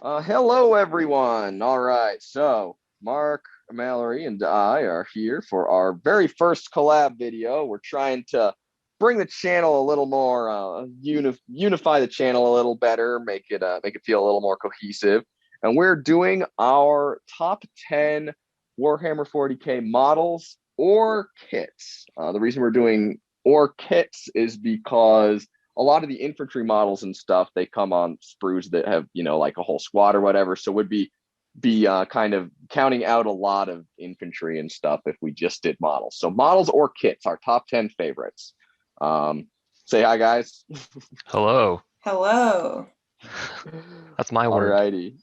Hello, everyone. All right, so Mark, Mallory, and I are here for our very first collab video. We're trying to bring the channel a little more, unify the channel a little better, make it feel a little more cohesive. And we're doing our top 10 Warhammer 40K models or kits. The reason we're doing or kits is because a lot of the infantry models and stuff, they come on sprues that have, like a whole squad or whatever. So would be kind of counting out a lot of infantry and stuff if we just did models. So models or kits, our top 10 favorites. Say hi, guys. Hello. Hello. That's my word. Alrighty.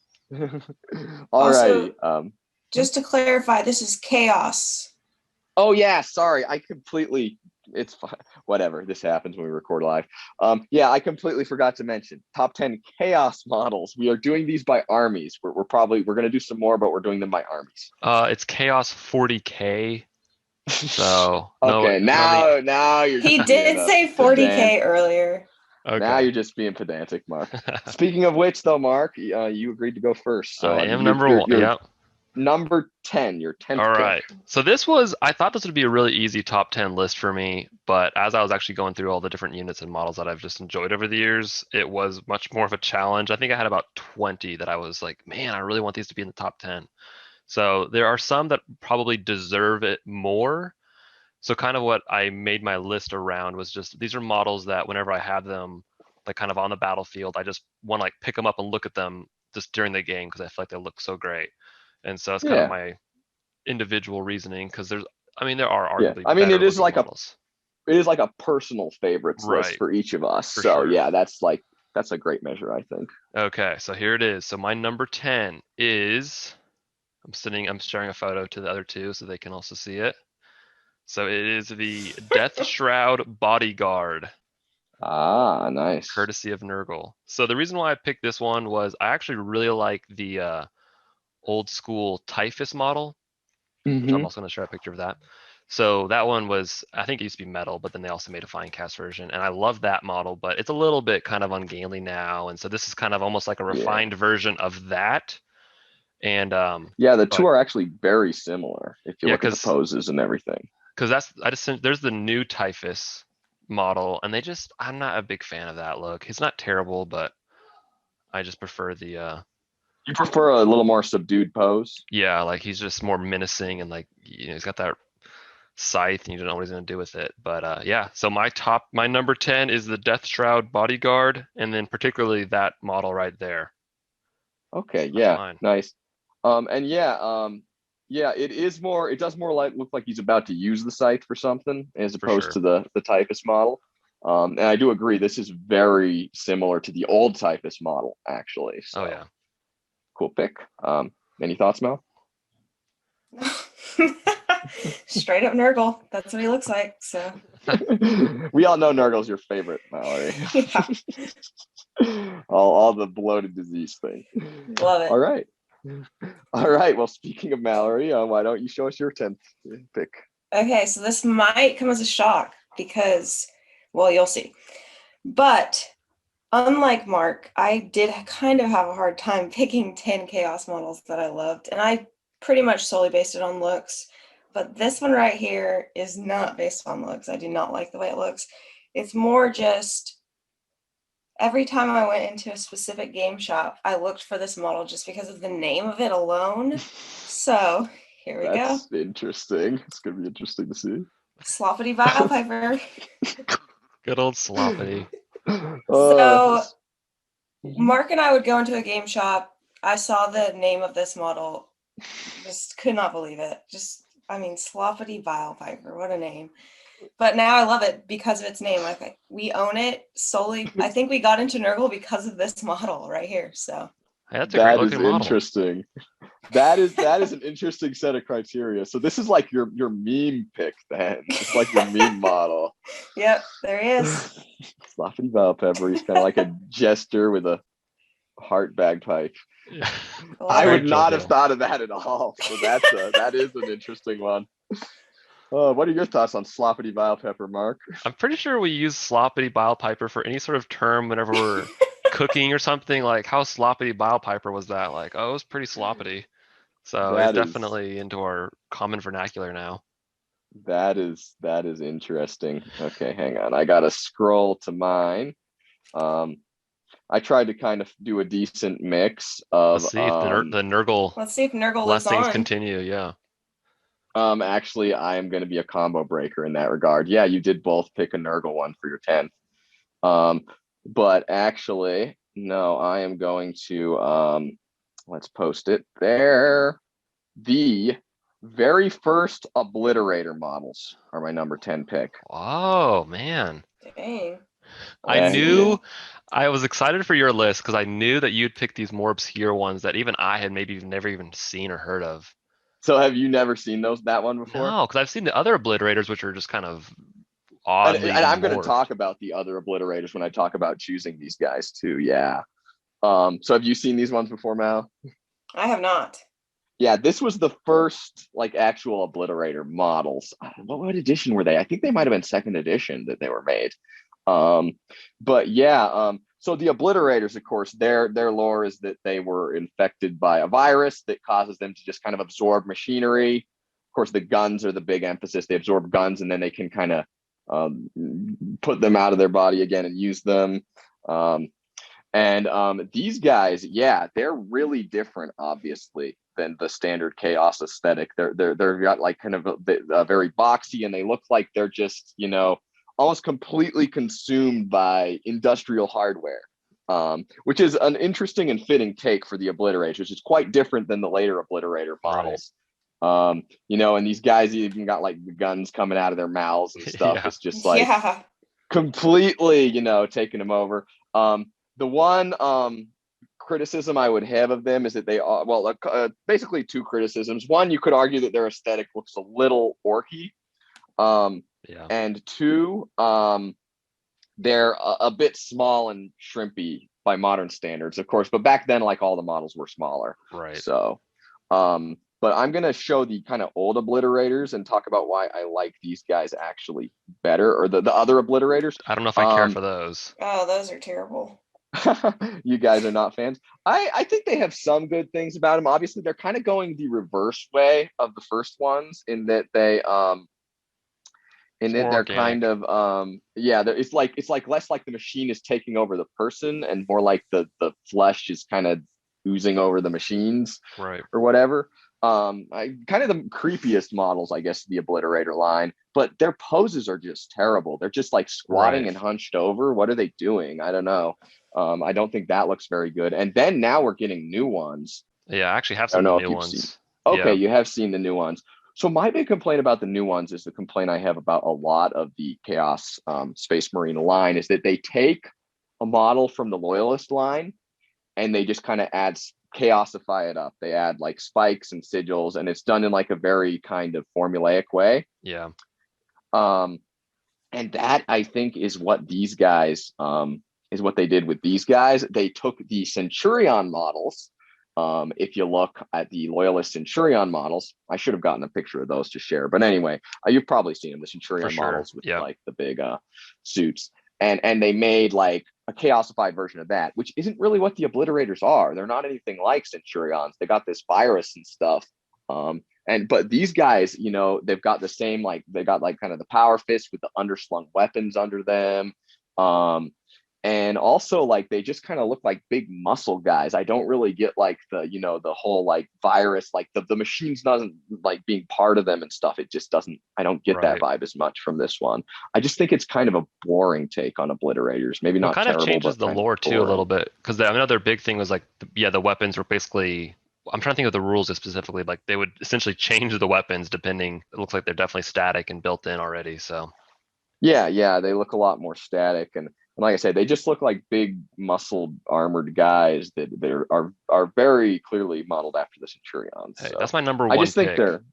Also, Alrighty. just to clarify, this is chaos. Oh yeah, sorry. It's fine. Whatever. This happens when we record live. Yeah, I completely forgot to mention top 10 chaos models. We are doing these by armies. We're gonna do some more, but we're doing them by armies. It's Chaos 40K. So okay, now you're He just did being say 40K earlier. Okay. Now you're just being pedantic, Mark. Speaking of which, though, Mark, you agreed to go first. So I am number one. Yep. Number 10, your 10th All pick. right. So I thought this would be a really easy top 10 list for me, but as I was actually going through all the different units and models that I've just enjoyed over the years, it was much more of a challenge. I think I had about 20 that I was like, man, I really want these to be in the top 10. So there are some that probably deserve it more. So kind of what I made my list around was just, these are models that whenever I have them, like kind of on the battlefield, I just want to like pick them up and look at them just during the game because I feel like they look so great. And so that's kind of my individual reasoning because there are arguably better it is like models. It is like a personal favorites list for each of us. So sure. Yeah, that's a great measure, I think. Okay, so here it is. So my number 10 is, I'm sharing a photo to the other two so they can also see it. So it is the Deathshroud Bodyguard. Ah, nice. Courtesy of Nurgle. So the reason why I picked this one was I actually really like the old school Typhus model, which I'm also going to share a picture of that. So that one was, I think it used to be metal, but then they also made a fine cast version. And I love that model, but it's a little bit kind of ungainly now. And so this is kind of almost like a refined version of that. And the two are actually very similar if you look at the poses and everything. Because there's the new Typhus model, and I'm not a big fan of that look. He's not terrible, but I just prefer the You prefer a little more subdued pose? Yeah, like he's just more menacing and like he's got that scythe and you don't know what he's gonna do with it. But yeah, so my number 10 is the Deathshroud Bodyguard, and then particularly that model right there. Okay, yeah, nice. It does more like look like he's about to use the scythe for something as opposed to the Typhus model. And I do agree, this is very similar to the old Typhus model, actually. So. Oh yeah. Cool pick. Any thoughts, Mel? Straight up Nurgle. That's what he looks like. So we all know Nurgle's your favorite, Mallory. Yeah. all the bloated disease thing. Love it. All right. Well, speaking of Mallory, why don't you show us your 10th pick? Okay, so this might come as a shock because, well, you'll see. But unlike Mark, I did kind of have a hard time picking 10 chaos models that I loved, and I pretty much solely based it on looks. But this one right here is not based on looks. I do not like the way it looks. It's more just every time I went into a specific game shop, I looked for this model just because of the name of it alone. So here we go. That's interesting. It's going to be interesting to see. Sloppity Bilepiper. Good old Sloppity. So Mark and I would go into a game shop. I saw the name of this model. Just could not believe it. Sloppity Bilepiper. What a name. But now I love it because of its name. Like we own it solely. I think we got into Nurgle because of this model right here. So that's a great looking model. Interesting. That is an interesting set of criteria. So this is like your meme pick then. It's like your meme model. Yep, there he is. Sloppity Bilepiper. He's kind of like a jester with a heart bagpipe. Yeah. I would not have thought of that at all. So that is an interesting one. What are your thoughts on Sloppity Bilepiper, Mark? I'm pretty sure we use Sloppity Bilepiper for any sort of term whenever we're cooking or something, like how Sloppity Bilepiper was that? Like, oh, it was pretty sloppity. So it's That is definitely into our common vernacular now. that is interesting. Okay, hang on. I gotta scroll to mine. I tried to kind of do a decent mix of Let's see if the Nurgle Let's see if Nurgle lives blessings on. continue. Yeah. actually I am gonna be a combo breaker in that regard. Yeah, you did both pick a Nurgle one for your 10th. But actually, no, I am going to let's post it there. The very first Obliterator models are my number 10 pick. Oh man. Dang. I Yeah. knew I was excited for your list because I knew that you'd pick these more obscure ones that even I had maybe never even seen or heard of. So have you never seen that one before? No, because I've seen the other Obliterators, which are just kind of And, oddly and I'm going to morphed. talk about the other Obliterators when I talk about choosing these guys too. Yeah. So have you seen these ones before, Mal? I have not. Yeah, this was the first like actual Obliterator models. What edition were they? I think they might have been second edition that they were made. But yeah, so the Obliterators, of course, their lore is that they were infected by a virus that causes them to just kind of absorb machinery. Of course, the guns are the big emphasis. They absorb guns and then they can kind of put them out of their body again and use them. These guys, yeah, they're really different, obviously, than the standard chaos aesthetic. They're got like kind of a very boxy, and they look like they're just, you know, almost completely consumed by industrial hardware, which is an interesting and fitting take for the Obliterators. It's quite different than the later Obliterator models. Right. You know, and these guys even got like the guns coming out of their mouths and stuff. Yeah. It's just like completely, you know, taking them over. The one criticism I would have of them is that they are, well, basically two criticisms. One, you could argue that their aesthetic looks a little orky. Yeah. And two, they're a bit small and shrimpy by modern standards, of course. But back then, like all the models were smaller. Right. So, but I'm going to show the kind of old Obliterators and talk about why I like these guys actually better, or the other Obliterators. I don't know if I care for those. Oh, those are terrible. You guys are not fans. I think they have some good things about them. Obviously, they're kind of going the reverse way of the first ones in that they they're kind of yeah, it's like less like the machine is taking over the person and more like the flesh is kind of oozing over the machines, right, or whatever. I kind of the creepiest models, I guess, the Obliterator line, but their poses are just terrible. They're just like squatting and hunched over. What are they doing? I don't know. I don't think that looks very good. And then now we're getting new ones. Yeah, I actually have some new ones. Okay, yeah. You have seen the new ones. So my big complaint about the new ones is the complaint I have about a lot of the Chaos Space Marine line is that they take a model from the Loyalist line and they just kind of chaosify it up. They add like spikes and sigils, and it's done in like a very kind of formulaic way. Yeah. And that, I think, is what these guys is what they did with these guys. They took the Centurion models. If you look at the Loyalist Centurion models, I should have gotten a picture of those to share. But anyway, you've probably seen them, the Centurion models with like the big suits. And they made like a chaosified version of that, which isn't really what the Obliterators are. They're not anything like Centurions. They got this virus and stuff. But these guys, you know, they've got the same, like they got like kind of the power fist with the underslung weapons under them. And also like they just kind of look like big muscle guys. I don't really get like the, you know, the whole like virus, like the machines doesn't like being part of them and stuff. It just doesn't, I don't get that vibe as much from this one. I just think it's kind of a boring take on Obliterators. Maybe not terrible. It kind of changes the lore too a little bit, because another big thing was like, the weapons were basically, I'm trying to think of the rules specifically, like they would essentially change the weapons depending. It looks like they're definitely static and built in already. So yeah, they look a lot more static, and like I said, they just look like big muscled armored guys that are very clearly modeled after the Centurions. Hey, so that's my number one. I just think they're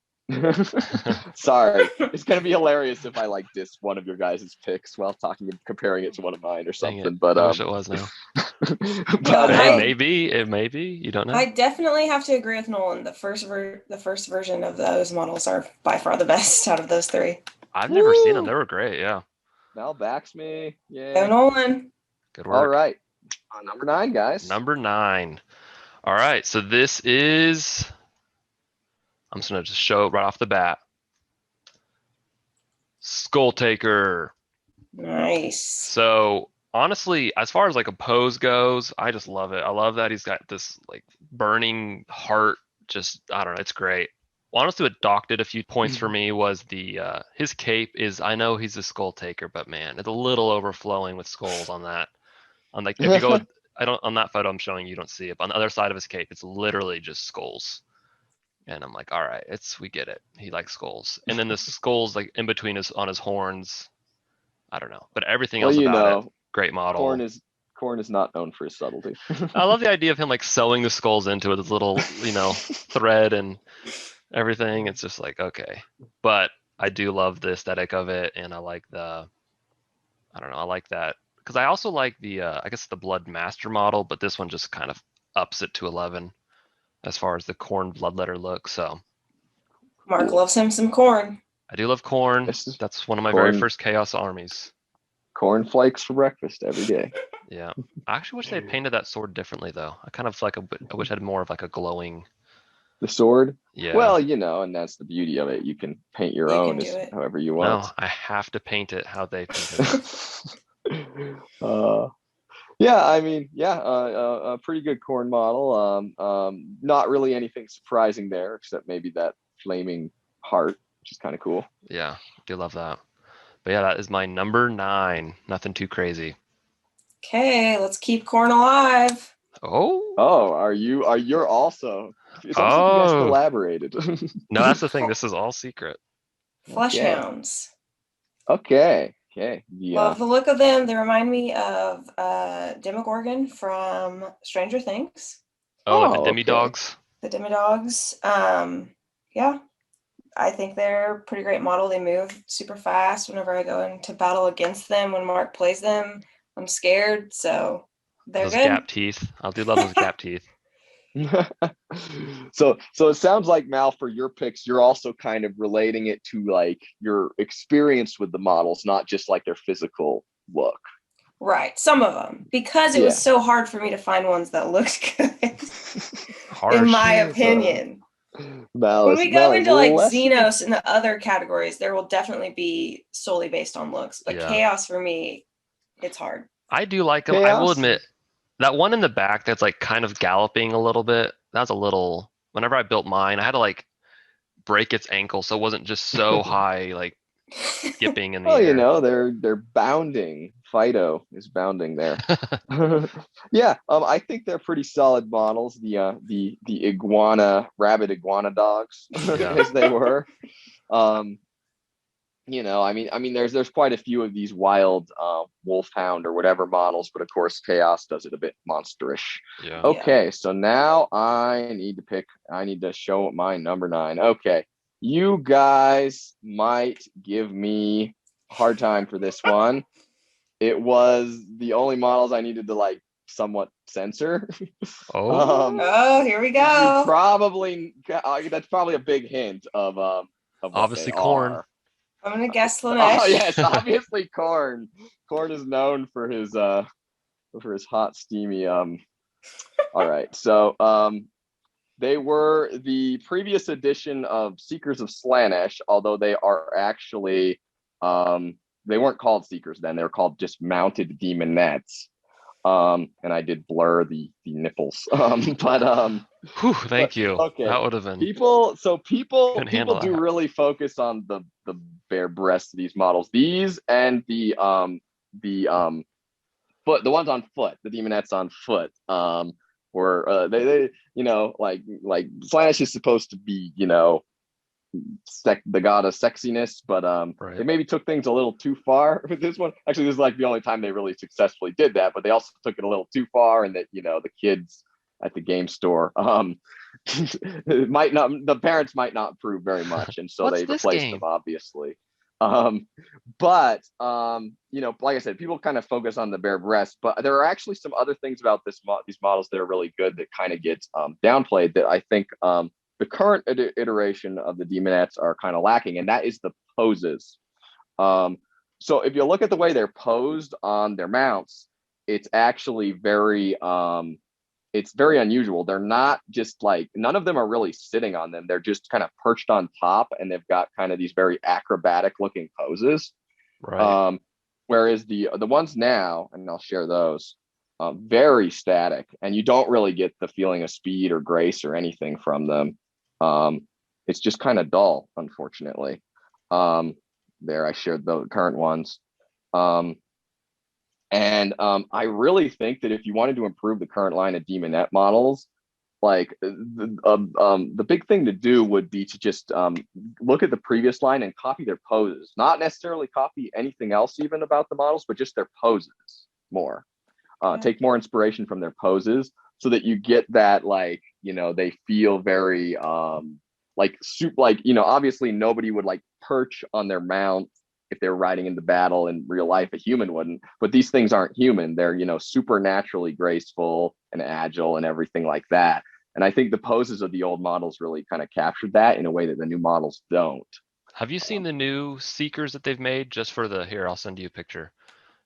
sorry, it's gonna be hilarious if I like diss one of your guys' picks while comparing it to one of mine or something. But I wish it was now. But it may be. You don't know. I definitely have to agree with Nolan. The first version of those models are by far the best out of those three. I've never seen them. They were great. Yeah. Mal backs me. Yeah. Go Nolan. Good work. All right. Number 9, guys. Number 9. All right, so this is. I'm just gonna show it right off the bat. Skulltaker. Nice. So honestly, as far as like a pose goes, I just love it. I love that he's got this like burning heart. Just I don't know, it's great. Honestly, what docked it a few points for me was the his cape is. I know he's a Skulltaker, but man, it's a little overflowing with skulls on that. On like if you go, I don't on that photo I'm showing you don't see it. But on the other side of his cape, it's literally just skulls. And I'm like, all right, we get it. He likes skulls. And then the skulls like in between on his horns. I don't know, but everything else about it, great model. Khorne is not known for his subtlety. I love the idea of him like sewing the skulls into it, this little, thread and everything. It's just like, okay. But I do love the aesthetic of it, and I like I like that. Because I also like the, I guess the Blood Master model, but this one just kind of ups it to 11 as far as the Khorne Bloodletter look, so. Mark loves him some Khorne. I do love Khorne. That's one of my very first Chaos armies. Khorne flakes for breakfast every day. Yeah. I actually wish they had painted that sword differently, though. I kind of like I wish it had more of like a glowing. The sword? Yeah. Well, and that's the beauty of it. You can paint your own however you want. No, I have to paint it how they painted it. A pretty good Khorne model. Not really anything surprising there, except maybe that flaming heart, which is kind of cool. Yeah, I do love that. But yeah, that is my number 9. Nothing too crazy. Okay, let's keep Khorne alive. You're also. It's also you guys collaborated. No, that's the thing. This is all secret. Flesh Hounds. Okay. Yeah. Love the look of them. They remind me of Demogorgon from Stranger Things. The Demi-Dogs. The Demi-Dogs. Yeah. I think they're a pretty great model. They move super fast. Whenever I go into battle against them, when Mark plays them, I'm scared. So they're those good. Gap teeth. I do love those gap teeth. So it sounds like, Mal, for your picks, you're also kind of relating it to like your experience with the models, not just like their physical look. Right, some of them, because it was so hard for me to find ones that looked good. In my opinion. When we go into like Xenos and the other categories, there will definitely be solely based on looks, but Chaos for me, it's hard. I do like them. I will admit that one in the back that's like kind of galloping a little bit. That's a little. Whenever I built mine, I had to like break its ankle so it wasn't just so high, like skipping in the air. They're bounding. Fido is bounding there. I think they're pretty solid models. The rabbit iguana dogs, as they were. There's quite a few of these wild wolfhound or whatever models, but of course Chaos does it a bit monsterish. Yeah. Okay, so now I need to show my number 9. Okay, you guys might give me a hard time for this one. It was the only models I needed to like somewhat censor. Here we go. Probably that's probably a big hint of obviously Khorne. I'm gonna guess Slaanesh. Oh yes, obviously Khorne. Khorne is known for his hot, steamy. All right, so they were the previous edition of Seekers of Slaanesh, although they are actually they weren't called Seekers then. They were called just Mounted Daemonettes. And I did blur the nipples. Thank you. Okay. That would have been people do really focus on the bare breasts of these models. These and the foot, the ones on foot, the Daemonettes on foot, were they like Slaanesh is supposed to be, the god of sexiness, but they maybe took things a little too far with this one. Actually, this is like the only time they really successfully did that, but they also took it a little too far, and that the kids at the game store the parents might not approve very much, and so they replaced them, obviously. Like I said, people kind of focus on the bare breast, but there are actually some other things about these models that are really good that kind of get downplayed, that I think the current iteration of the Daemonettes are kind of lacking, and that is the poses. So if you look at the way they're posed on their mounts, it's actually very it's very unusual. They're not just like, none of them are really sitting on them. They're just kind of perched on top, and they've got kind of these very acrobatic looking poses. Right. Whereas the ones now, and I'll share those, very static, and you don't really get the feeling of speed or grace or anything from them. It's just kind of dull, unfortunately. There, I shared the current ones. I really think that if you wanted to improve the current line of Daemonette models, like the big thing to do would be to just look at the previous line and copy their poses. Not necessarily copy anything else even about the models, but just their poses more. Take more inspiration from their poses so that you get that, like, you know, they feel very like you know, obviously nobody would like perch on their mount if they're riding into battle in real life. A human wouldn't, but these things aren't human. They're, you know, supernaturally graceful and agile and everything like that. And I think the poses of the old models really kind of captured that in a way that the new models don't. Have you seen the new Seekers that they've made just for the, here, I'll send you a picture.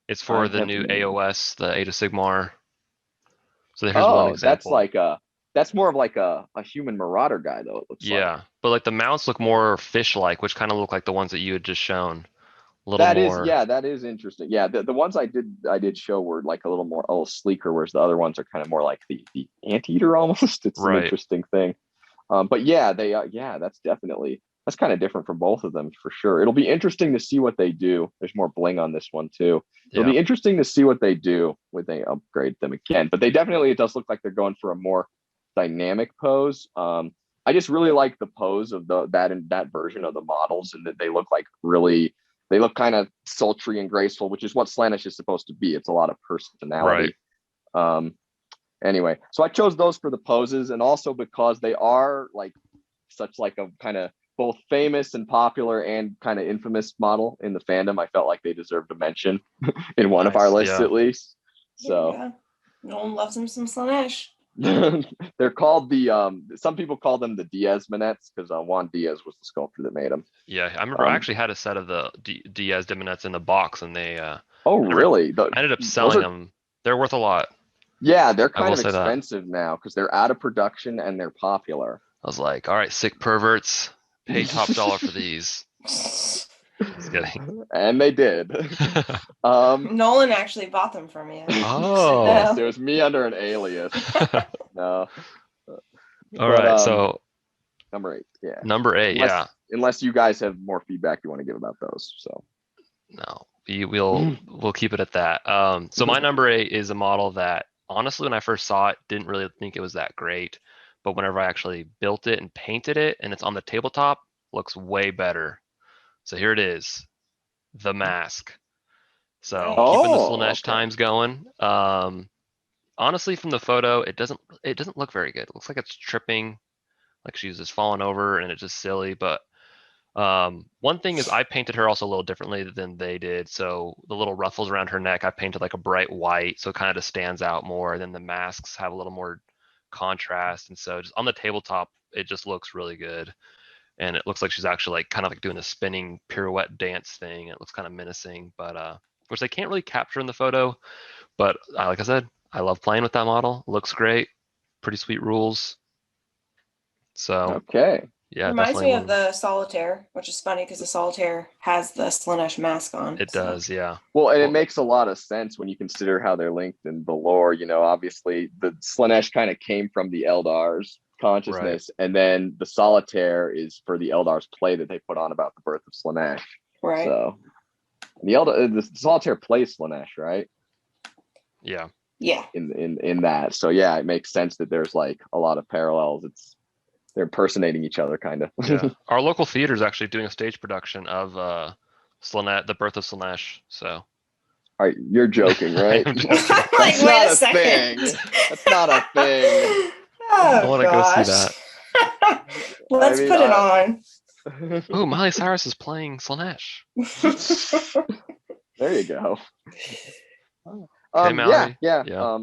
It's for the new AOS, the Ada Sigmar. So here's one example. That's more of like a human marauder guy, though, it looks like. Yeah, but like the mounts look more fish-like, which kind of look like the ones that you had just shown. That is interesting. Yeah, the ones I did show were like a little sleeker, whereas the other ones are kind of more like the anteater almost. It's an interesting thing. But yeah, that's kind of different from both of them for sure. It'll be interesting to see what they do. There's more bling on this one too. It'll be interesting to see what they do when they upgrade them again. But it does look like they're going for a more dynamic pose. I just really like the pose of that version of the models, and that they look kind of sultry and graceful, which is what Slaanesh is supposed to be. It's a lot of personality. Right. Anyway, so I chose those for the poses, and also because they are like such like a kind of both famous and popular and kind of infamous model in the fandom. I felt like they deserved a mention in one of our lists at least. So no one loves him some Slaanesh. They're called some people call them the Diaz Daemonettes because Juan Diaz was the sculptor that made them. Yeah, I remember I actually had a set of the Diaz Daemonettes in the box, and they really? I ended up selling them. They're worth a lot. Yeah, they're kind of expensive now because they're out of production and they're popular. I was like, all right, sick perverts, pay top dollar for these. Just kidding. And they did. Nolan actually bought them for me. Oh. Yes, it was me under an alias. No. All right, so number 8, yeah. Number 8, Unless you guys have more feedback you want to give about those. So no, we'll keep it at that. So my number 8 is a model that honestly, when I first saw it, didn't really think it was that great. But whenever I actually built it and painted it, and it's on the tabletop, looks way better. So here it is, the Masque. So keeping the Slaanesh times going. Honestly, from the photo, it doesn't look very good. It looks like it's tripping, like she's just falling over, and it's just silly. But one thing is, I painted her also a little differently than they did. So the little ruffles around her neck, I painted like a bright white, so it kind of just stands out more. Then the masks have a little more contrast, and so just on the tabletop, it just looks really good. And it looks like she's actually like kind of like doing a spinning pirouette dance thing. It looks kind of menacing, but which they can't really capture in the photo. But like I said, I love playing with that model. It looks great. Pretty sweet rules. So yeah, reminds me of the Solitaire, which is funny because the Solitaire has the Slaanesh mask on. It does, yeah. Well, and it makes a lot of sense when you consider how they're linked in the lore. You know, obviously the Slaanesh kind of came from the Eldar's consciousness, and then the Solitaire is for the Eldar's play that they put on about the birth of Slaanesh. Right. So the Solitaire plays Slaanesh, right? Yeah. Yeah. In that, so yeah, it makes sense that there's like a lot of parallels. They're impersonating each other, kind of. Yeah. Our local theater is actually doing a stage production of Slaanesh, the birth of Slaanesh. So. All right, you're joking, right? That's not a thing. That's not a thing. Oh, I want to go see that. Let's put it on. Oh, Miley Cyrus is playing Slaanesh. There you go. Okay, Mallory. Yeah.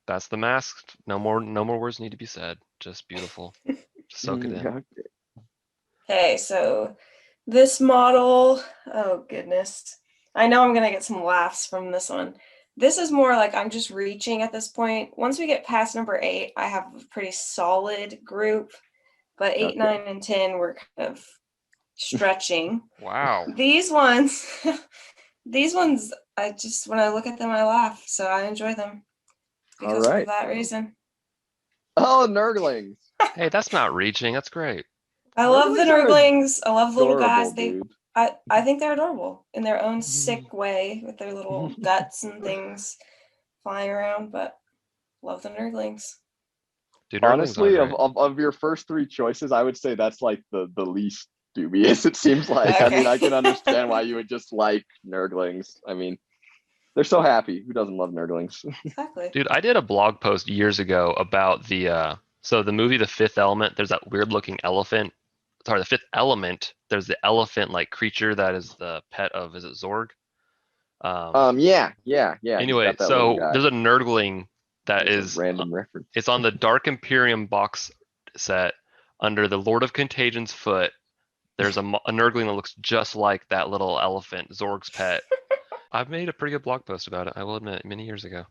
That's the Masque. No more words need to be said. Just beautiful. Just soak it in. Okay, so this model, oh goodness. I know I'm gonna get some laughs from this one. This is more like I'm just reaching at this point. Once we get past number 8, I have a pretty solid group. But 8, Okay. 9, and 10 were kind of stretching. Wow. These ones, I just, when I look at them, I laugh. So I enjoy them because right. of that reason. Oh, Nurglings. Hey, that's not reaching. That's great. I love the Nurglings are Nurglings. I love the little adorable, guys. dude. I think they're adorable in their own sick way with their little guts and things flying around, but love the Nurglings. Dude, Nurglings Honestly, are great. of your first 3 choices, I would say that's like the least dubious, it seems like. I mean, I can understand why you would just like Nurglings. I mean, they're so happy. Who doesn't love Nurglings? Exactly. Dude, I did a blog post years ago about the so the movie The Fifth Element, there's that weird looking elephant. Sorry, The Fifth Element, there's the elephant like creature that is the pet of, is it Zorg? Yeah. He's Anyway, got that little so guy. there's a Nurgling that There's is a random reference. it's on the Dark Imperium box set under the Lord of Contagion's foot. There's a Nurgling that looks just like that little elephant, Zorg's pet. I've made a pretty good blog post about it, I will admit, many years ago.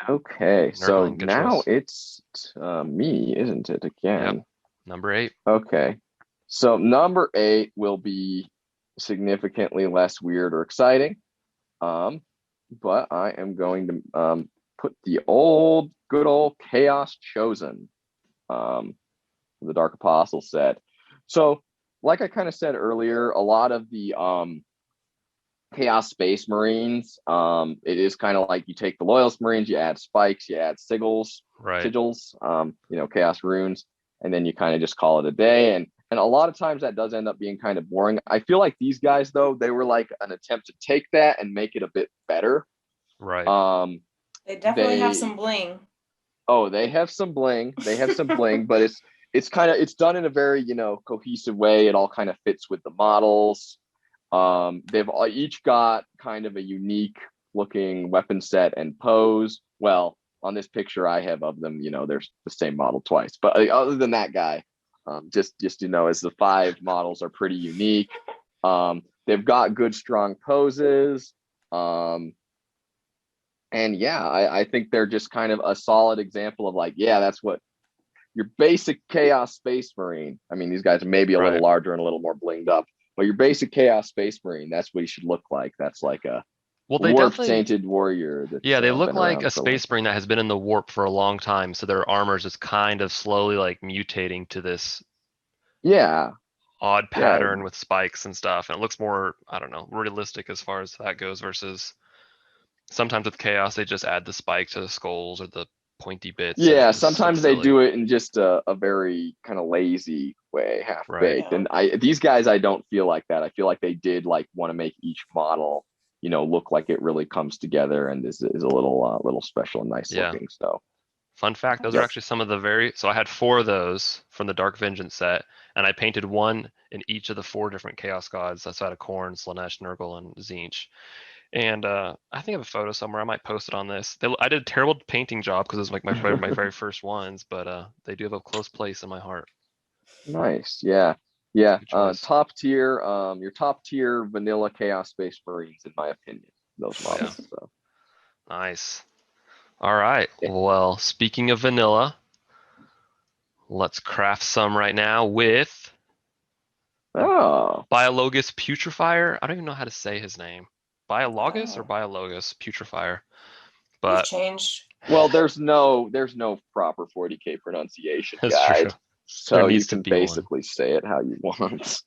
Okay, so Nurgling, good now choice. it's me, isn't it, again? Yep. Number 8. Okay, so number 8 will be significantly less weird or exciting. But I am going to put the good old Chaos Chosen, the Dark Apostle set. So, like I kind of said earlier, a lot of the Chaos Space Marines, it is kind of like you take the Loyalist Marines, you add spikes, you add sigils, Right. Chaos runes, and then you kind of just call it a day. And a lot of times that does end up being kind of boring. I feel like these guys, though, they were like an attempt to take that and make it a bit better. Right. They definitely have some bling. Oh, they have some bling. They have some bling, but it's done in a very, cohesive way. It all kind of fits with the models. They've each got kind of a unique looking weapon set and pose. Well, on this picture I have of them, there's the same model twice. But other than that guy, just as the 5 models are pretty unique. They've got good, strong poses. And yeah, I think they're just kind of a solid example of like, yeah, that's what your basic Chaos Space Marine. I mean, these guys are maybe a little larger and a little more blinged up, but your basic Chaos Space Marine, that's what he should look like. That's like a warp-tainted warrior. Yeah, they look like a Space Marine that has been in the warp for a long time, so their armor is just kind of slowly like mutating to this odd pattern with spikes and stuff, and it looks more, I don't know, realistic as far as that goes, versus sometimes with Chaos they just add the spike to the skulls or the pointy bits. Yeah, sometimes they do it in just a very kind of lazy way, half-baked. Right. And these guys, I don't feel like that. I feel like they did like want to make each model, look like it really comes together and is a little special and nice looking. So, fun fact, those are actually some of the so I had 4 of those from the Dark Vengeance set, and I painted one in each of the 4 different Chaos Gods. That's out of Khorne, Slaanesh, Nurgle, and Tzeentch. And I think I have a photo somewhere. I might post it on this. I did a terrible painting job because it was like my very first ones, but they do have a close place in my heart. Nice, yeah. Top tier, your top tier vanilla Chaos Space Marines, in my opinion. Those models. Yeah. So. Nice. All right. Well, speaking of vanilla, let's craft some right now with Biologus Putrifyer. I don't even know how to say his name. Biologus or Biologus Putrifyer. But changed. Well, there's no proper 40K pronunciation guide. True. So you can basically say it how you want.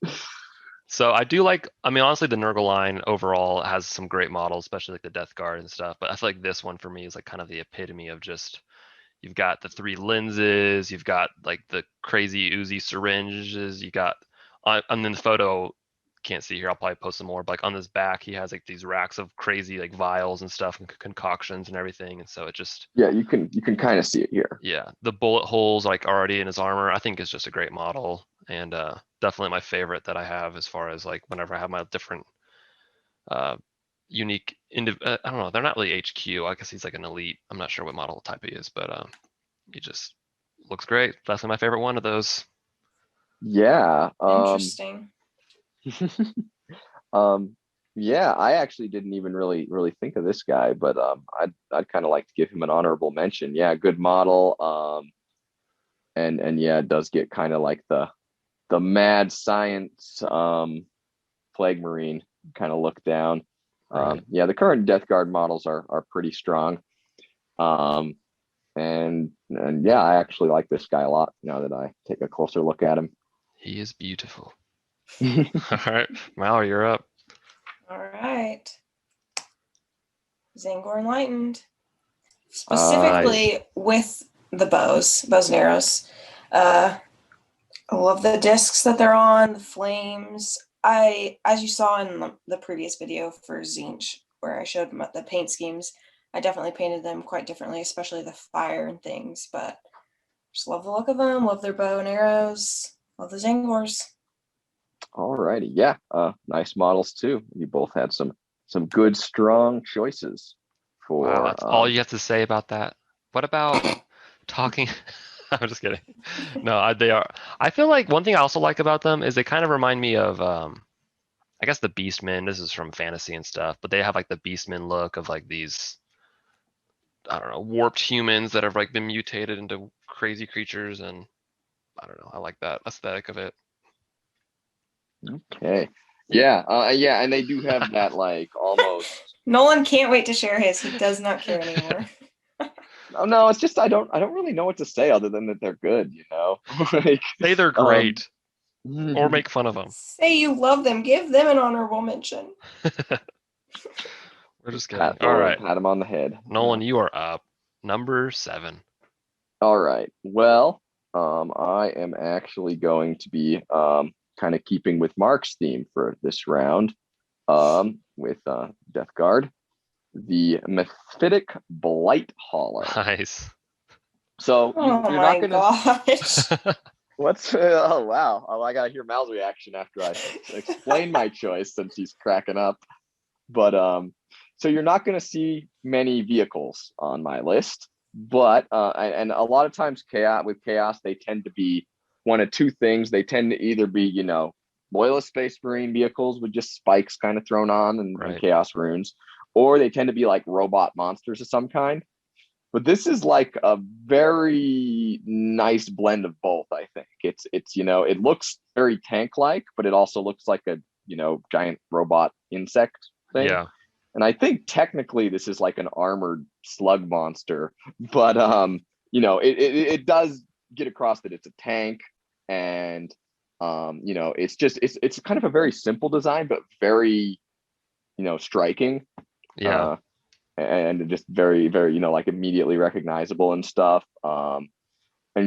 So I do honestly, the Nurgle line overall has some great models, especially like the Death Guard and stuff. But I feel like this one for me is like kind of the epitome of just, you've got the 3 lenses, you've got like the crazy Uzi syringes, you got, and then the photo, can't see here, I'll probably post some more, but like on this back, he has like these racks of crazy like vials and stuff and concoctions and everything. And so it just, yeah, you can kind of see it here. Yeah, the bullet holes like already in his armor, I think is just a great model, and definitely my favorite that I have as far as like whenever I have my different unique I don't know, they're not really HQ. I guess he's like an elite. I'm not sure what model type he is, but he just looks great. That's my favorite one of those. Yeah. Interesting. Yeah, I actually didn't even really think of this guy, but I'd kind of like to give him an honorable mention. Yeah, good model. And yeah, it does get kind of like the mad science plague marine kind of look down. Right. Yeah, the current Death Guard models are pretty strong. Um, and yeah, I actually like this guy a lot now that I take a closer look at him. He is beautiful. All right, Mallory, you're up. All right. Tzaangor Enlightened. Specifically with the bows and arrows. I love the discs that they're on, the flames. As you saw in the previous video for Tzeentch, where I showed the paint schemes, I definitely painted them quite differently, especially the fire and things, but just love the look of them, love their bow and arrows, love the Tzaangors. All righty, yeah, nice models too. You both had some good strong choices for. Wow, that's all you have to say about that. What about talking? I'm just kidding. No, they are. I feel like one thing I also like about them is they kind of remind me of, I guess the Beastmen. This is from fantasy and stuff, but they have like the Beastmen look of like these, I don't know, warped humans that have like been mutated into crazy creatures, and I don't know. I like that aesthetic of it. Okay. Yeah, yeah, and they do have that like almost. Nolan can't wait to share his. He does not care anymore. Oh no, it's just I don't really know what to say other than that they're good, you know. Like, Say they're great, or make fun of them. Say you love them. Give them an honorable mention. We're just kidding. All right, pat him on the head. Nolan, you are up. Number 7. All right. Well, I am actually going to be kind of keeping with Mark's theme for this round, with Death Guard, the Mephitic Blighthauler. Nice. So Oh you're my not gonna. gosh. What's oh wow! Oh, I gotta hear Mal's reaction after I explain my choice since he's cracking up. But so you're not gonna see many vehicles on my list, but and a lot of times chaos they tend to be one of two things. They tend to either be loyalist space marine vehicles with just spikes kind of thrown on and chaos runes, or they tend to be like robot monsters of some kind. But this is like a very nice blend of both. I think it's it looks very tank like, but it also looks like a giant robot insect thing. Yeah. And I think technically this is like an armored slug monster, but it does get across that it's a tank, and it's kind of a very simple design, but very striking. Yeah. And just very, very, like immediately recognizable and stuff. And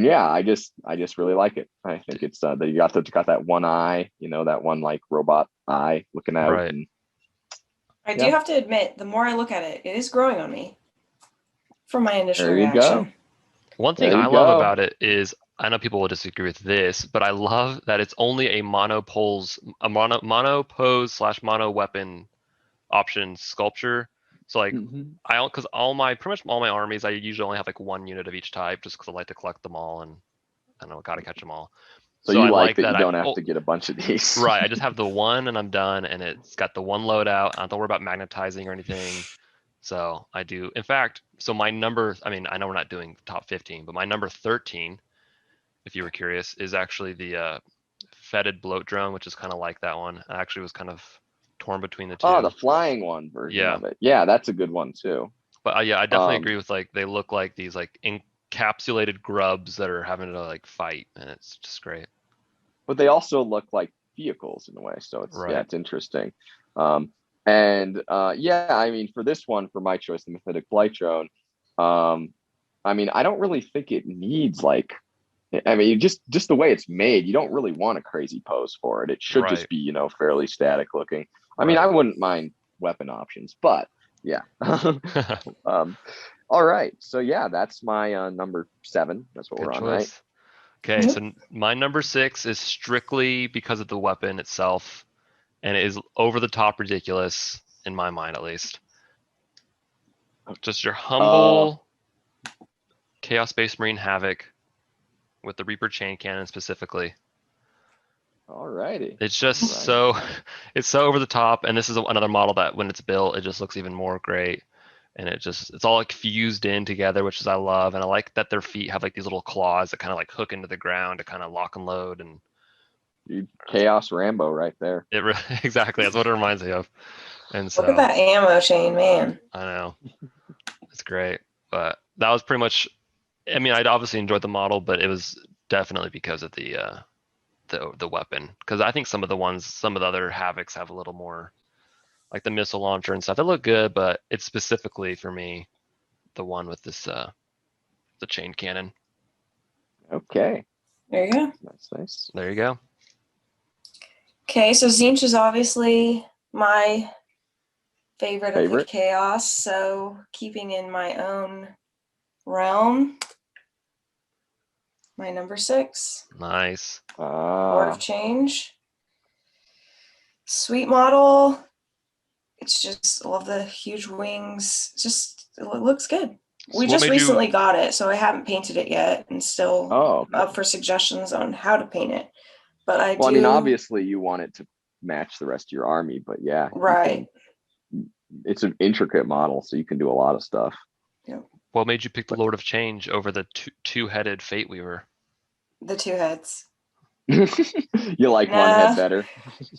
yeah, I just really like it. I think it's that you got that one eye, that one like robot eye looking out. Right. And, I do have to admit, the more I look at it, it is growing on me from my initial there you reaction. go. One thing I love about it is, I know people will disagree with this, but I love that it's only a mono pose / mono weapon option sculpture. So like because pretty much all my armies, I usually only have like one unit of each type, just because I like to collect them all, and I don't know, gotta catch them all. So you I like that you don't have to get a bunch of these. Right, I just have the one and I'm done, and it's got the one loadout. I don't have to worry about magnetizing or anything. So I do. In fact, so my number, I mean, I know we're not doing top 15, but my number 13, if you were curious, is actually the fetid bloat drone, which is kind of like that one. I actually was kind of torn between the two. Oh, the flying one version of it. Yeah, that's a good one too. But yeah, I definitely agree with like they look like these like encapsulated grubs that are having to like fight, and it's just great. But they also look like vehicles in a way, so it's it's interesting. I mean, for this one, for my choice, the Mephitic Blight drone, I mean, I don't really think it needs like. I mean, just the way it's made, you don't really want a crazy pose for it. It should just be, fairly static looking. I mean, I wouldn't mind weapon options, but yeah. All right. So yeah, that's my number 7. That's what we're on, right? Okay, so my number 6 is strictly because of the weapon itself, and it is over the top ridiculous in my mind, at least. Just your humble Chaos Space Marine Havoc with the Reaper Chaincannon specifically. All righty. It's just Right. so it's so over the top, and this is another model that when it's built, it just looks even more great. And it's all like fused in together, which is I love, and I like that their feet have like these little claws that kind of like hook into the ground to kind of lock and load, and Chaos Rambo right there. it exactly that's what it reminds me of. And so Look at that ammo chain, man. I know it's great, but that was pretty much. I mean, I'd obviously enjoyed the model, but it was definitely because of the weapon. Because I think some of the other Havocs have a little more, like the missile launcher and stuff. They look good, but it's specifically for me the one with this the Chaincannon. Okay. There you go. That's nice. There you go. Okay, so Tzeentch is obviously my favorite of the chaos. So keeping in my own realm, my number 6. Nice. Lord of Change. Sweet model. It's just, I love the huge wings. Just, it looks good. So we just recently got it, so I haven't painted it yet, and still up for suggestions on how to paint it. But I mean, obviously you want it to match the rest of your army, but yeah. Right. It's an intricate model, so you can do a lot of stuff. Yeah. What made you pick the Lord of Change over the two-headed Fate Weaver? The 2 heads. You like one head better?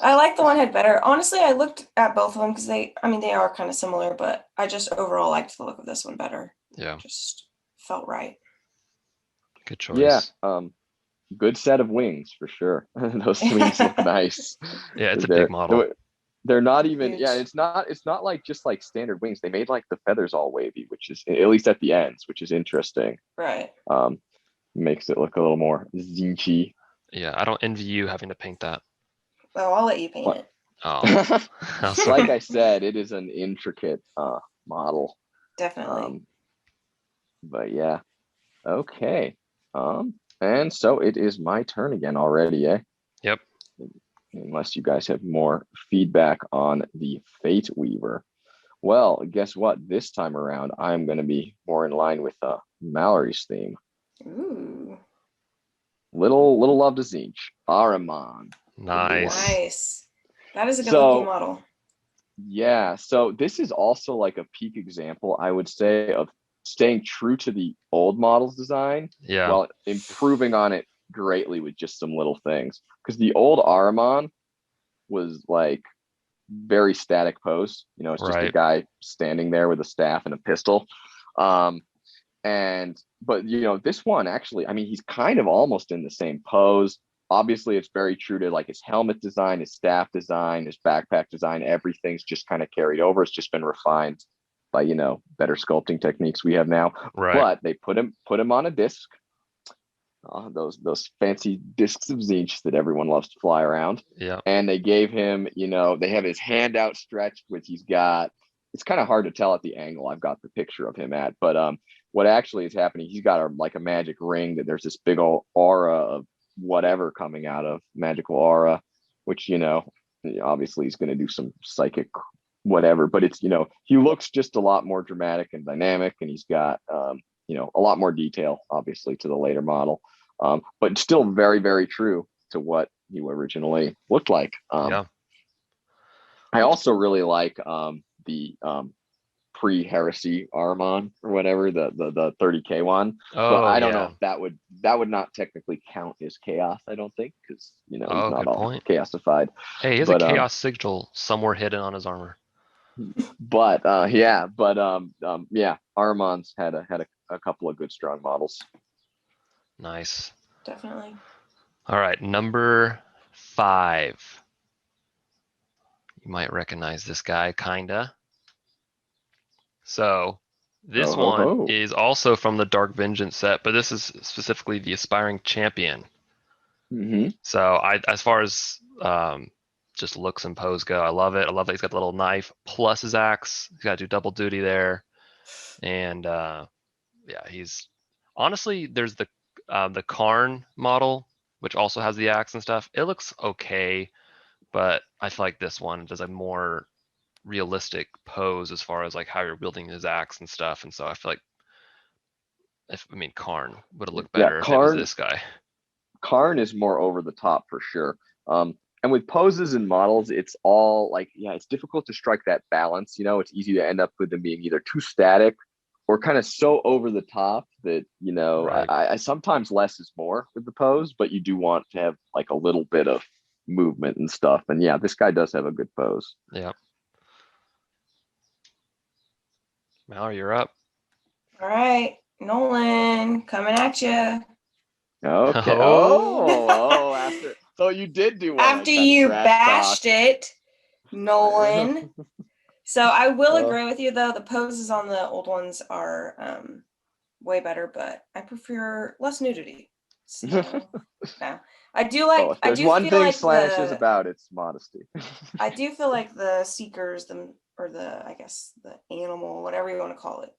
I like the one head better. Honestly, I looked at both of them because they are kind of similar, but I just overall liked the look of this one better. Yeah. Just felt right. Good choice. Yeah. Good set of wings for sure. Those wings look nice. Yeah, it's a big model. They're not even it's not like just like standard wings. They made like the feathers all wavy, which is at least at the ends, which is interesting. Right. Makes it look a little more Tzeentchy. Yeah, I don't envy you having to paint that. Well, I'll let you paint it. Oh. Like I said, it is an intricate model. Definitely. But yeah. Okay. And so it is my turn again already, eh? Yep. Unless you guys have more feedback on the Fate Weaver. Well, guess what? This time around, I'm going to be more in line with Mallory's theme. Ooh. Little love to Tzeentch. Ahriman. Nice. That is a good looking model. Yeah. So this is also like a peak example, I would say, of staying true to the old model's design while improving on it greatly with just some little things. Because the old Ahriman was like very static pose. You know, it's just a guy standing there with a staff and a pistol. But you know, this one actually, I mean, he's kind of almost in the same pose. Obviously, it's very true to like his helmet design, his staff design, his backpack design. Everything's just kind of carried over. It's just been refined by, you know, better sculpting techniques we have now. But they put him on a disc. Those fancy discs of Tzeentch that everyone loves to fly around. Yeah. And they gave him, you know, they have his hand outstretched, which he's got. It's kind of hard to tell at the angle I've got the picture of him at, but what actually is happening, he's got a magic ring that there's this big old aura of whatever coming out of, magical aura, which, you know, obviously he's going to do some psychic whatever, but it's, you know, he looks just a lot more dramatic and dynamic, and he's got you know, a lot more detail obviously to the later model, but still very, very true to what he originally looked like. I also really like the pre-heresy Ahriman or whatever, the 30k one. But I don't know if that would not technically count as chaos, I don't think, because, you know, he's not all chaosified. Hey, he has a chaos sigil somewhere hidden on his armor. But Ahriman's had a couple of good strong models. Nice. Definitely. All right, number 5. You might recognize this guy, kinda. So this one is also from the Dark Vengeance set, but this is specifically the Aspiring Champion. Mm-hmm. So as far as just looks and pose go, I love it. I love that he's got the little knife plus his axe. He's got to do double duty there. And he's honestly, there's the Khorne model, which also has the axe and stuff. It looks okay, but I feel like this one does a more realistic pose as far as like how you're wielding his axe and stuff. And so I feel like Khorne would have looked better if it was this guy. Khorne is more over the top for sure. And with poses and models, it's all like, yeah, it's difficult to strike that balance. It's easy to end up with them being either too static or kind of so over the top that, Right. I sometimes less is more with the pose, but you do want to have like a little bit of movement and stuff. And yeah, this guy does have a good pose. Yeah. Mallory, you're up. All right, Nolan, coming at you. Okay. Oh. After. So you did do one After like that you trash bashed talk. it, Nolan. So I will Oh. agree with you, though. The poses on the old ones are way better, but I prefer less nudity. So, no. I do like. Well, if I there's do one feel thing like Slaanesh is about, it's modesty. I do feel like the Seekers, I guess the animal, whatever you want to call it,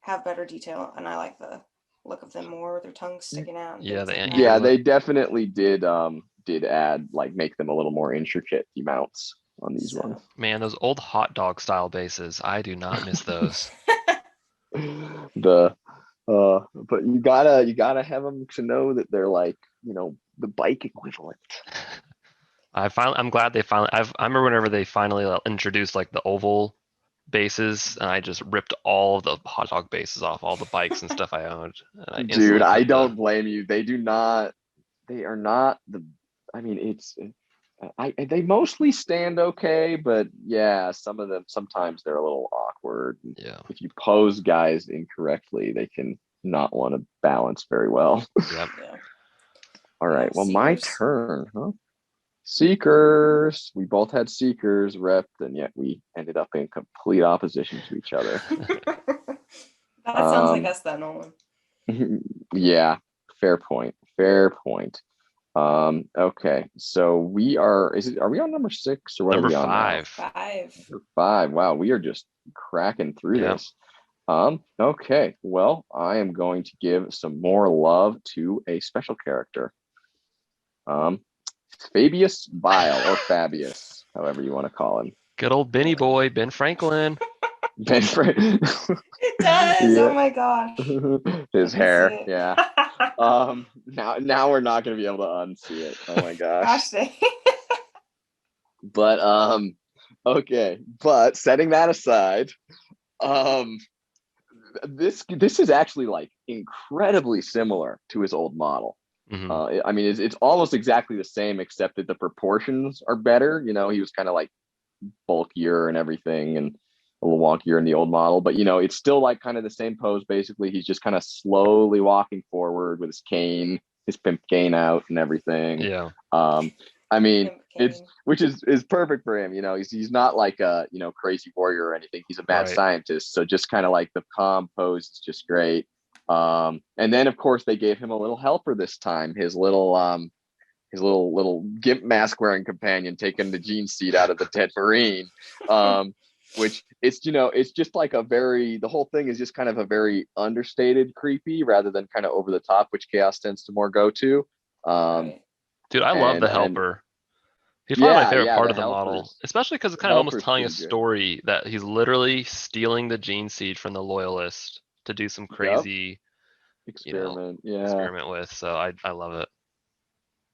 have better detail, and I like the look of them more with their tongues sticking out. And Yeah, things the like anteater that. Yeah, look. they definitely did add like make them a little more intricate, the mounts on these So. ones. Man, those old hot dog style bases, I do not miss those. The but you gotta have them to know that they're like, the bike equivalent. I'm glad they finally. I remember whenever they finally introduced like the oval bases, and I just ripped all the hot dog bases off all the bikes and stuff I owned, and I Dude, instantly I put don't blame you. They are not I mean, they mostly stand okay, but yeah, some of them sometimes they're a little awkward. yeah, If you pose guys incorrectly, they can not want to balance very well. yep. Yeah. All right, well, my Seekers. turn, huh? Seekers. We both had Seekers repped, and yet we ended up in complete opposition to each other. That sounds like us, then, Nolan. Yeah, fair point. Fair point. Okay, so are we on number 6 or what Number are we on now? 5. 5. Number 5. Wow, we are just cracking through Yeah. this. Okay, well, I am going to give some more love to a special character. Fabius Bile, or Fabius, however you want to call him. Good old Benny boy, Ben Franklin. Ben It does. Yeah. Oh my gosh. His I can hair, see it. yeah. Now we're not gonna be able to unsee it. Oh my gosh. Gosh dang. But okay. But setting that aside, um, this is actually like incredibly similar to his old model. Mhm. I mean, it's almost exactly the same, except that the proportions are better. He was kind of like bulkier and everything, and a little wonkier in the old model. But it's still like kind of the same pose. Basically, he's just kind of slowly walking forward with his cane, his pimp cane out, and everything. Yeah. I mean, Pimp cane. which is perfect for him. He's not like a crazy warrior or anything. He's a mad Right. scientist, so just kind of like the calm pose is just great. And then of course they gave him a little helper this time. His little gimp mask wearing companion taking the gene seed out of the dead Marine. Which it's just like the whole thing is just kind of a very understated creepy rather than kind of over the top, which Chaos tends to more go to. Right. Dude, I love the and helper. He's probably my favorite part the of the model, helpers. especially because it's The kind of almost helper's telling a pretty good. story that he's literally stealing the gene seed from the loyalist to do some crazy Experiment. Yeah. experiment with. So I love it.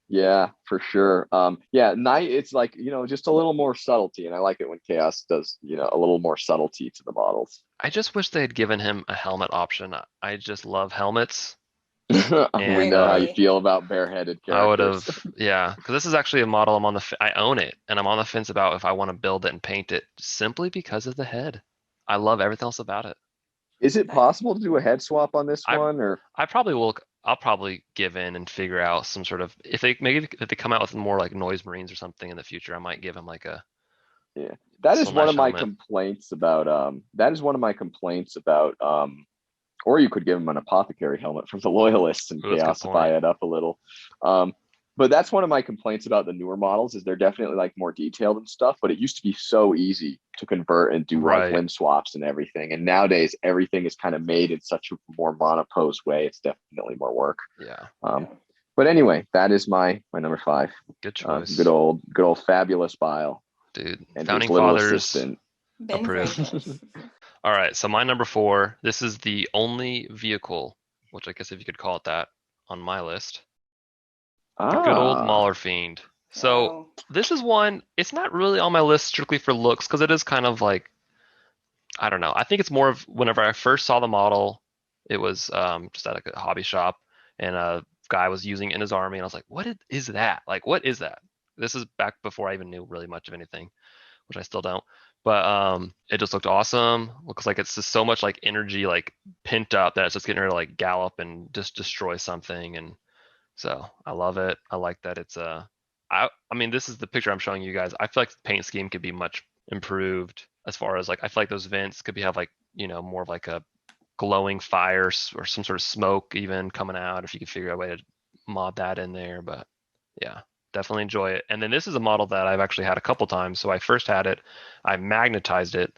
Yeah, for sure. Yeah, Night, it's like, just a little more subtlety, and I like it when Chaos does, a little more subtlety to the models. I just wish they had given him a helmet option. I just love helmets. We And, know how you feel about bareheaded I would characters. have, yeah, because this is actually a model I own it, and I'm on the fence about if I want to build it and paint it simply because of the head. I love everything else about it. Is it possible to do a head swap on this one, or I probably will. I'll probably give in and figure out some sort of if they come out with more like noise marines or something in the future, I might give him like a yeah. That is one Slaanesh of my helmet. complaints about or you could give him an apothecary helmet from the loyalists and Ooh, that's a good chaosify point. it up a little. But that's one of my complaints about the newer models is they're definitely like more detailed and stuff, but it used to be so easy to convert and do like Right. limb swaps and everything. And nowadays everything is kind of made in such a more monopose way. It's definitely more work. Yeah, But anyway, that is my number 5. good choice. Good old Fabulous Bile Dude. and Founding his little Fathers assistant. Ben approved. Franklin. All right, so my number 4. This is the only vehicle, which I guess if you could call it that, on my list. The good old Ah, Maulerfiend. So Wow. this is one, it's not really on my list strictly for looks because it is kind of like, I don't know. I think it's more of whenever I first saw the model, it was just at a hobby shop and a guy was using it in his army and I was like, is that? Like, what is that? This is back before I even knew really much of anything, which I still don't. But it just looked awesome. Looks like it's just so much like energy like pent up that it's just getting ready to like gallop and just destroy something. And so I love it. I like that it's I mean this is the picture I'm showing you guys. I feel like the paint scheme could be much improved as far as like I feel like those vents could have like, more of like a glowing fire or some sort of smoke even coming out if you could figure out a way to mod that in there. But yeah, definitely enjoy it. And then this is a model that I've actually had a couple times. So I first had it, I magnetized it,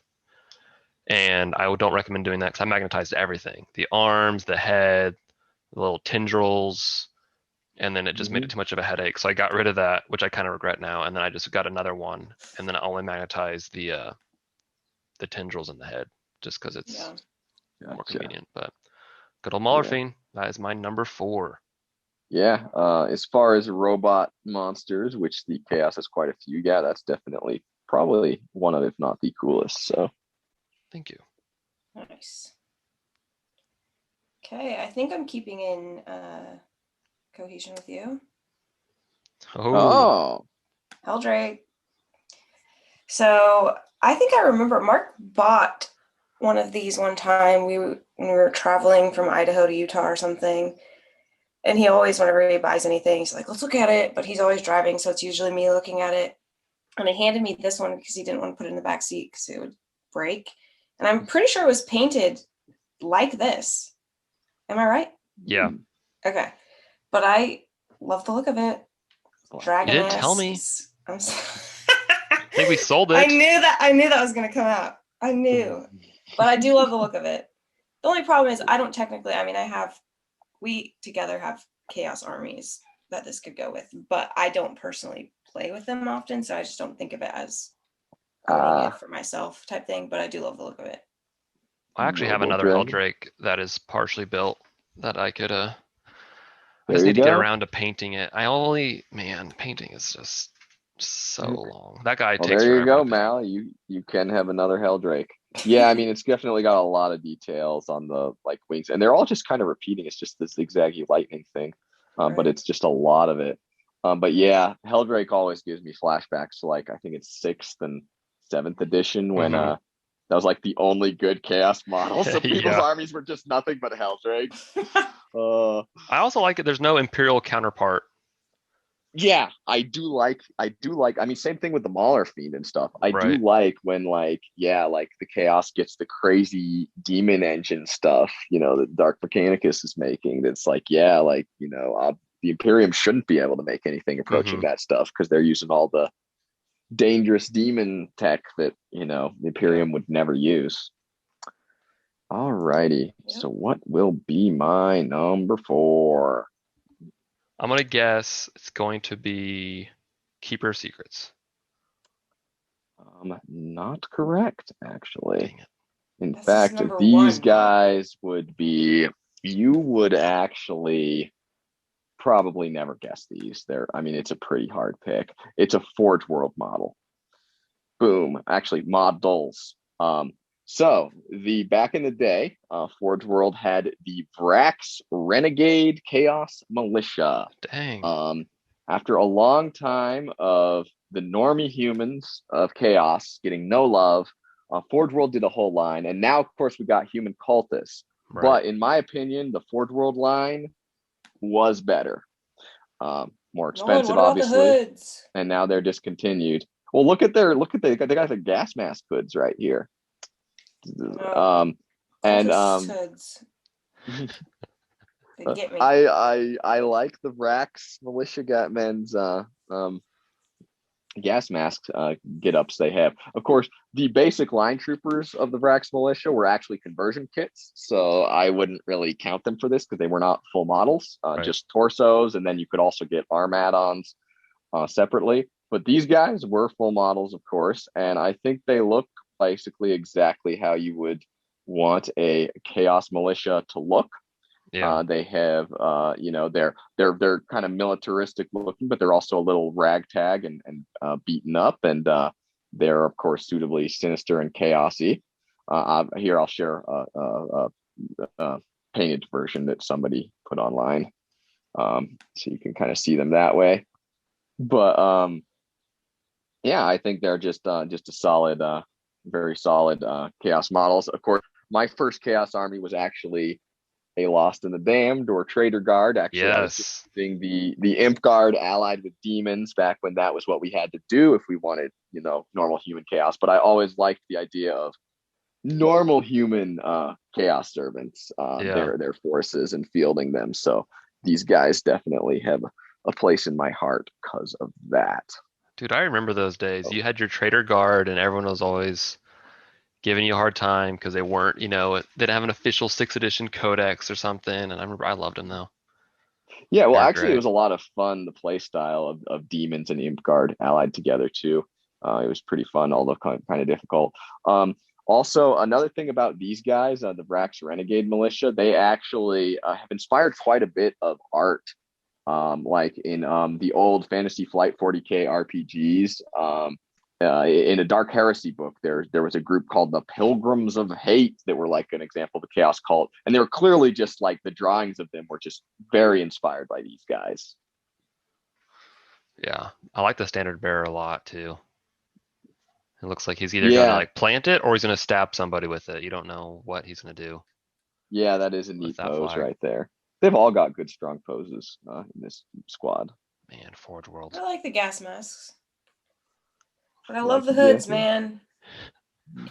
and I don't recommend doing that because I magnetized everything: the arms, the head, the little tendrils, and then it just made it too much of a headache. So I got rid of that, which I kind of regret now. And then I just got another one, and then I only magnetized the tendrils in the head just because it's more convenient. But good old Maulerfiend, that is my number 4. Yeah, as far as robot monsters, which the Chaos has quite a few, yeah, that's definitely probably one of, if not the coolest. So thank you. Nice. Okay, I think I'm keeping in cohesion with you. Oh, Heldrake. So I think I remember Mark bought one of these one time. When we were traveling from Idaho to Utah or something. And he always, whenever he buys anything, he's like, let's look at it. But he's always driving, so it's usually me looking at it. And he handed me this one because he didn't want to put it in the back seat because it would break. And I'm pretty sure it was painted like this. Am I right? Yeah. Okay. But I love the look of it. Dragoness. You didn't tell me. I think we sold it. I knew that was going to come out. I knew. But I do love the look of it. The only problem is I don't technically, we together have Chaos armies that this could go with, but I don't personally play with them often, so I just don't think of it as owning it for myself type thing, but I do love the look of it. I actually have another Heldrake that is partially built that I could I just need to get around to painting it. Painting is just so long. That guy takes forever. There you go, Mal. You can have another Heldrake. Yeah, I mean, it's definitely got a lot of details on the like wings, and they're all just kind of repeating. It's just this zigzaggy lightning thing, but it's just a lot of it. But yeah, Heldrake always gives me flashbacks to like I think it's 6th and 7th edition when that was like the only good Chaos model. So people's armies were just nothing but Heldrake. I also like it. There's no Imperial counterpart. Yeah, I do like, I mean, same thing with the Maulerfiend and stuff. I do like when like the Chaos gets the crazy demon engine stuff, that Dark Mechanicus is making. That's like, the Imperium shouldn't be able to make anything approaching that stuff because they're using all the dangerous demon tech that, the Imperium would never use. All righty. So what will be my number 4? I'm going to guess it's going to be Keeper of Secrets. Not correct, actually. In This fact, these guys would be, you would actually probably never guess these. It's a pretty hard pick. It's a Forge World model. Boom. Actually, models. So back in the day, Forge World had the Vraks Renegade Chaos Militia. Dang. After a long time of the normie humans of Chaos getting no love, Forge World did a whole line, and now of course we got human cultists. Right. But in my opinion, the Forge World line was better, more expensive, obviously, and now they're discontinued. Well, look at they got the gas mask hoods right here. I like the Vraks Militia Gatmen's gas mask get ups they have. Of course, the basic line troopers of the Vraks Militia were actually conversion kits, so I wouldn't really count them for this because they were not full models, just torsos, and then you could also get arm add-ons separately. But these guys were full models, of course, and I think they look basically exactly how you would want a Chaos Militia to look. Yeah. They have, they're kind of militaristic looking, but they're also a little ragtag and beaten up, and they're of course suitably sinister and chaosy. Here I'll share a painted version that somebody put online, so you can kind of see them that way. But yeah, I think they're just a solid, very solid chaos models. Of course, my first chaos army was actually a Lost in the Damned or Traitor Guard. Actually, I was Yes. using the Imp Guard allied with demons back when that was what we had to do if we wanted, normal human chaos. But I always liked the idea of normal human chaos servants, Yeah. their forces and fielding them. So these guys definitely have a place in my heart because of that. Dude, I remember those days. You had your Trader Guard, and everyone was always giving you a hard time because they weren't, they didn't have an official 6th edition codex or something. And I remember I loved them though. Yeah, well, They're actually, it great. was a lot of fun. The play style of demons and Imp Guard allied together too. It was pretty fun, although kind of difficult. Also, another thing about these guys, the Vraks Renegade Militia, they actually have inspired quite a bit of art. Like in the old Fantasy Flight 40K RPGs. In a Dark Heresy book, there was a group called the Pilgrims of Hate that were like an example of the Chaos Cult, and they were clearly just like the drawings of them were just very inspired by these guys. Yeah. I like the standard bearer a lot too. It looks like he's either gonna Yeah, like plant it or he's gonna stab somebody with it. You don't know what he's gonna do yeah, that is a with neat that pose flag. right there. They've all got good strong poses in this squad. Man, Forge World. I like the gas masks. But I love Like the the hoods, GSs. man.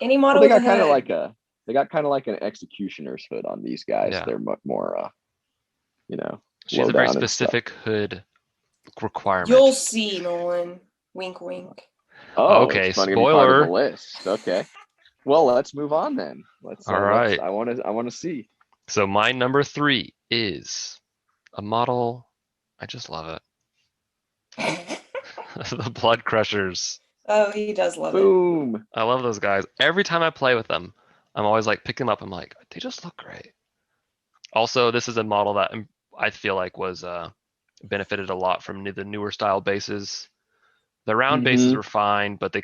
Any Well, model they with a got kind of hood. like a they got kind of like an executioner's hood on these guys. Yeah. They're much more you know She has low a very down and stuff. specific hood requirement. You'll see, Nolan. Wink, wink. Oh, it's Okay, fun to be part of the spoiler. list. Okay. Well, let's move on then. Let's All right. I want to see. So my number 3 is a model. I just love it. The Bloodcrushers. Oh, he does love it. Boom. I love those guys. Every time I play with them, I'm always like pick them up. I'm like, they just look great. Also, this is a model that I feel like was benefited a lot from the newer style bases. The round bases were fine, but they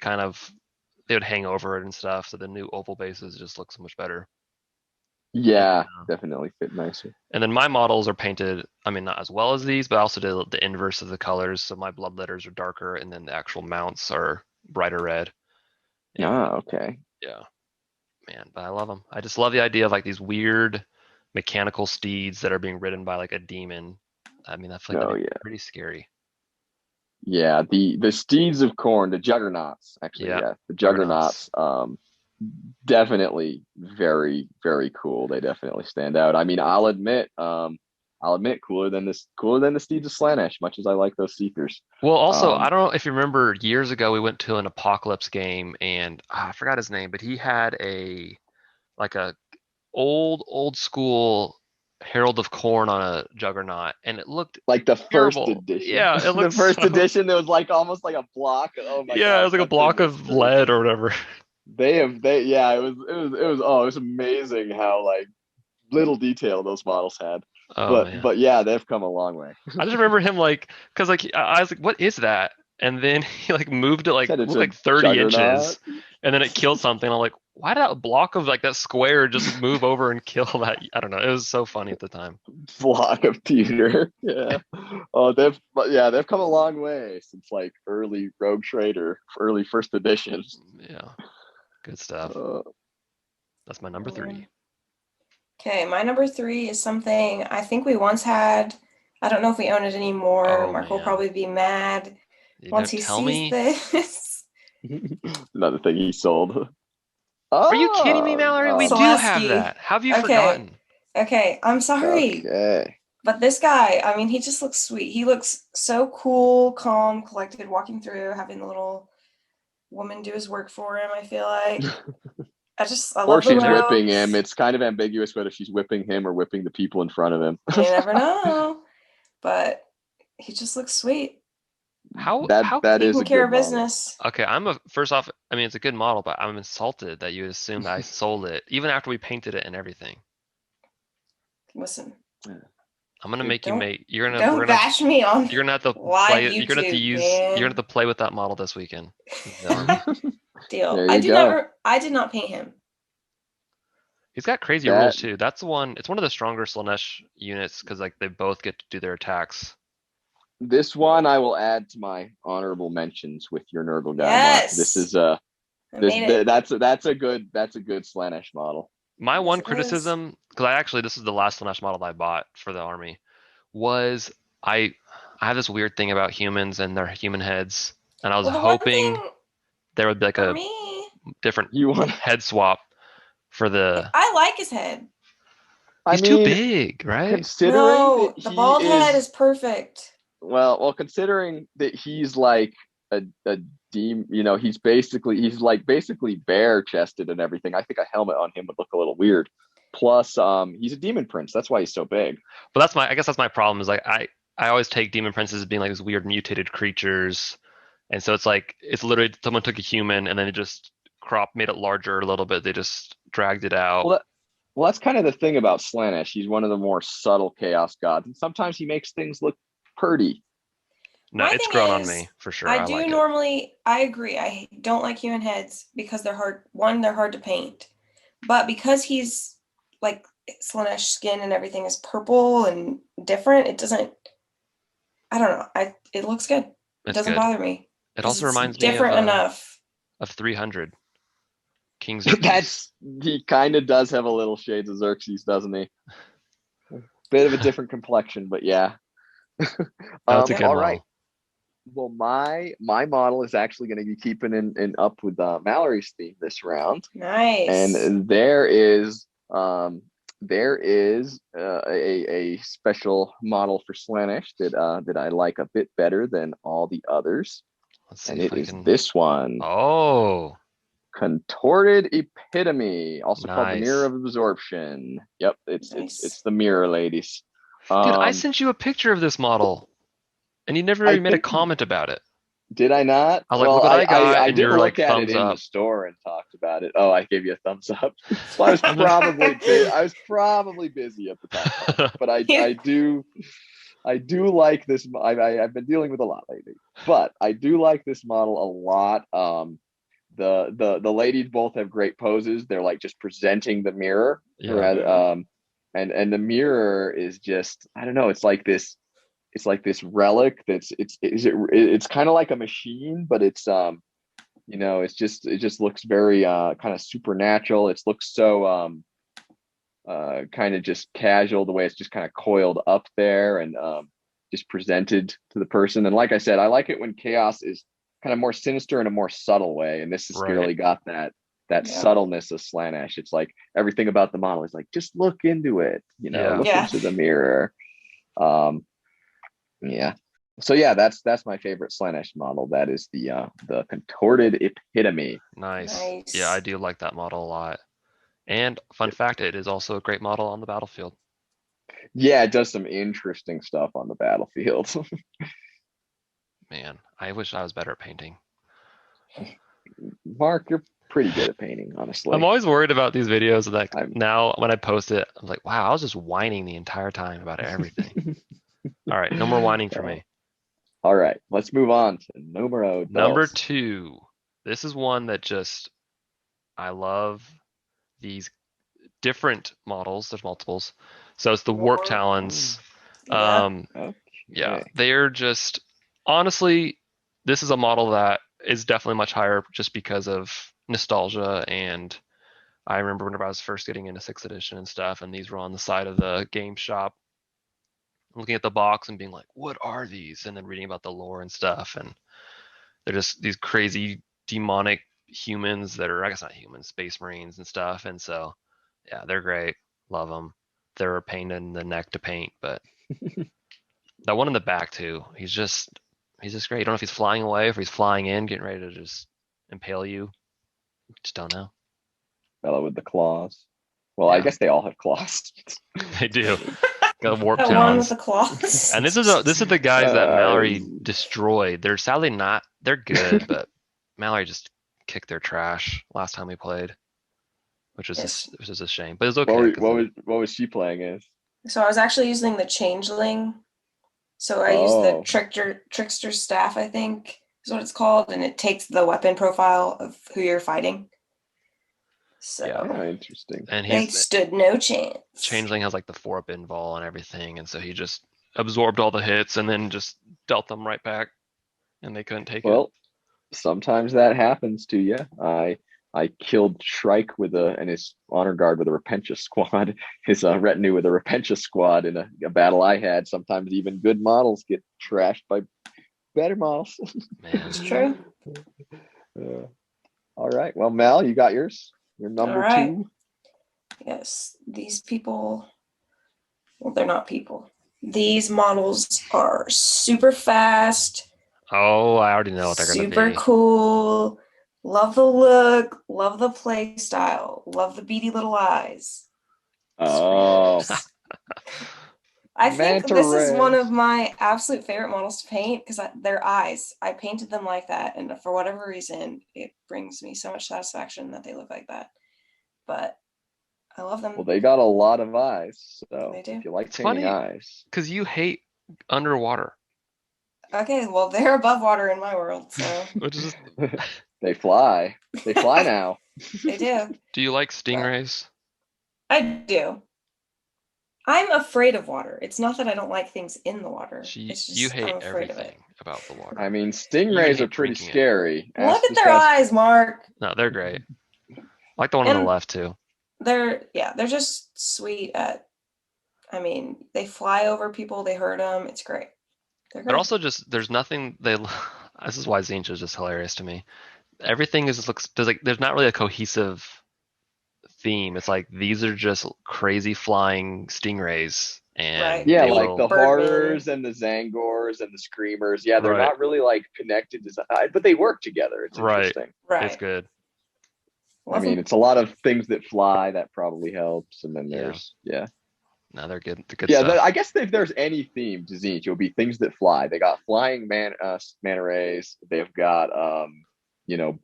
would hang over it and stuff. So the new oval bases just look so much better. Yeah, definitely fit nicer. And then my models are painted, I mean, not as well as these, but I also did the inverse of the colors. So my Bloodletters are darker, and then the actual mounts are brighter red. And Okay. yeah, man, but I love them. I just love the idea of like these weird mechanical steeds that are being ridden by like a demon. I mean, I feel like that'd be pretty scary. Yeah, the steeds of Khorne, the juggernauts, actually, Yeah, the juggernauts, definitely very, very cool. They definitely stand out. I mean, I'll admit, cooler than the steeds of Slaanesh, much as I like those seekers. Well, also, I don't know if you remember years ago we went to an Apocalypse game and I forgot his name, but he had a old school Herald of Khorne on a Juggernaut, and it looked like the first terrible. edition. Yeah, it The looked first so. edition, there was like almost like a block. Oh my Yeah, god, it was like a that block thing was of crazy. lead or whatever. Yeah, it was amazing how like little detail those models had. Oh man, But yeah, they've come a long way. I just remember him like, cause like I was like, what is that? And then he like moved it like Said it's looked a like 30 juggernaut. inches, and then it killed something. I'm like, why did that block of like that square just move over and kill that? I don't know. It was so funny at the time. Block of pewter. Yeah. Oh, they've come a long way since like early Rogue Trader, early first editions. Yeah, good stuff. That's my number 3. Okay, my number 3 is something I think we once had. I don't know if we own it anymore. Oh, Mark will man. probably be mad once he sees this. Another thing he sold. Are you kidding me, Mallory? We do have Syll'Esske. that. How have you forgotten? Okay, I'm sorry. Okay. But this guy, I mean, he just looks sweet. He looks so cool, calm, collected, walking through, having the little woman do his work for him, I feel like. I Or love the she's robes. whipping him. It's kind of ambiguous whether she's whipping him or whipping the people in front of him. You never know. But he just looks sweet. How that is a Taking care good of model. business. Okay, first off, I mean it's a good model, but I'm insulted that you assume that I sold it even after we painted it and everything. Listen, I'm gonna Dude, make you don't- make. You're gonna. Don't We're gonna. bash me on. You're gonna have to live play. You're gonna have to YouTube, use. man. You're gonna have to play with that model this weekend. The army. Deal. There I you did go. not. I did not paint him. He's got crazy That- rules too. That's the one. It's one of the stronger Slaanesh units because like they both get to do their attacks. This one I will add to my honorable mentions with your Nurgle guy. Mark. Yes. This is I made it. that's a good Slaanesh model. My one Yes, it is. criticism, because this is the last Slaanesh model I bought for the army, was I have this weird thing about humans and their human heads, and I was Well, the one hoping thing there would be like for a me, different You want? head swap for the. I like his head. He's too big, right? Considering No, that the he bald head is perfect. well, considering that he's like a demon, he's basically bare chested and everything. I think a helmet on him would look a little weird. Plus, he's a demon prince. That's why he's so big. But I guess that's my problem. Is like I always take demon princes as being like these weird mutated creatures, and so it's like it's literally someone took a human and then it just made it larger a little bit. They just dragged it out. Well, that's kind of the thing about Slaanesh. He's one of the more subtle chaos gods, and sometimes he makes things look pretty. No, My it's thing grown on is, me for sure. I I do like it. normally. I agree. I don't like human heads because they're hard. One, they're hard to paint, but because he's like Slaanesh skin and everything is purple and different, it doesn't. I don't know. It looks good. It It's doesn't good. bother me. It 'cause also it's reminds me different enough. of 300. Kings of He kind of does have a little shades of Xerxes, doesn't he? Bit of a different complexion, but yeah. That's a good all model. right. Well, my model is actually going to be keeping in up with Mallory's theme this round, Nice. and there is a special model for Slaanesh that I like a bit better than all the others, Let's see and if it I is can. this one. Oh, Contorted Epitome, also called the Nice. Mirror of Absorption. Yep, it's Nice. the mirror, ladies. dude, I sent you a picture of this model, and you never I even made a think- comment about it. Did I not? I was like, look what I got, I and did you were look like, at it thumbs in the up. store and talked about it. Oh, I gave you a thumbs up. So I was probably busy at the time, but I do like this. I've been dealing with a lot lately, but I do like this model a lot. The ladies both have great poses. They're like just presenting the mirror. Yeah. And the mirror is just, I don't know, it's like this relic it's kind of like a machine, but it's it just looks very kind of supernatural. It looks so kind of just casual, the way it's just kind of coiled up there and just presented to the person. And like I said, I like it when chaos is kind of more sinister in a more subtle way, and this has Right. really got that subtleness of Slaanesh. It's like everything about the model is like, just look into it, Yeah. look Yeah. into the mirror. Yeah. So yeah, that's my favorite Slaanesh model. That is the Contorted Epitome. Nice. Nice. Yeah, I do like that model a lot. And fun fact, it is also a great model on the battlefield. Yeah, it does some interesting stuff on the battlefield. Man, I wish I was better at painting. Mark, you're pretty good at painting, honestly. I'm always worried about these videos. Like I'm- now, when I post it, I'm like, wow, I was just whining the entire time about everything. All right, no more whining for me. All right, let's move on to numero Number dos. 2. This is one that I love these different models. There's multiples. So it's the Warp Talons. Yeah. Yeah, Okay. they're just, honestly, this is a model that is definitely much higher just because of nostalgia. And I remember whenever I was first getting into 6th edition and stuff, and these were on the side of the game shop, looking at the box and being like, what are these? And then reading about the lore and stuff. And they're just these crazy demonic humans that are, I guess not humans, space marines and stuff. And so, yeah, they're great. Love them. They're a pain in the neck to paint, but that one in the back too, he's just great. You don't know if he's flying away, if he's flying in, getting ready to just impale you. Just don't know. Fellow with the claws. Well, I Yeah. guess they all have claws. They do. Got Warp That one with Talons. the claws. And this is the guys that Mallory Uh, destroyed. They're sadly not. They're good, but Mallory just kicked their trash last time we played, which was Yes. a shame. But it's okay. 'cause what was she playing as? So I was actually using the Changeling. So I used the Trickster Staff, I think is what it's called, and it takes the weapon profile of who you're fighting. So Yeah, interesting. And they stood no chance. Changeling has like the 4-up invul and everything, and so he just absorbed all the hits and then just dealt them right back, and they couldn't take it. Well, sometimes that happens to you. I killed Shrike and his honor guard with a Repentia squad, his retinue with a Repentia squad in a battle I had. Sometimes even good models get trashed by better models. Man, It's true. All right. Well, Mel, you got yours? Your number All right. 2? Yes, these people, well, they're not people. These models are super fast. oh, I already know what they're going to be. Super cool. Love the look. Love the play style. Love the beady little eyes. Oh. I think this is one Manta of my absolute favorite models to paint because their eyes. I painted them like that, and for whatever reason, it brings me so much satisfaction that they look like that. But I love them. Well, they got a lot of eyes, so They do. if you like It's painting funny. eyes. Because you hate underwater. Okay, well, they're above water in my world, so Which is, They fly. They fly now. they do. do you like stingrays? I do. I'm afraid of water. It's not that I don't like things in the water. It's just You hate I'm afraid of it. everything about the water. I mean, stingrays are pretty drinking it. scary. Look at their eyes, Mark. No, they're great. I like the one on the left too. They're just sweet at. I mean, they fly over people. They hurt them. It's great. They're also just there's nothing they. This is why Zinch is just hilarious to me. Everything there's not really a cohesive theme. It's like these are just crazy flying stingrays, and Right. Yeah, they like will- the Birdman. horrors and the Tzaangors and the Screamers. Yeah, they're Right. not really like connected, but they work together. It's Right. interesting. right. It's good. I mean, it's a lot of things that fly that probably helps, and then Yeah. there's No, they're good. The good yeah. stuff. I guess if there's any theme to Zinch, it'll be things that fly. They got flying manta rays. They've got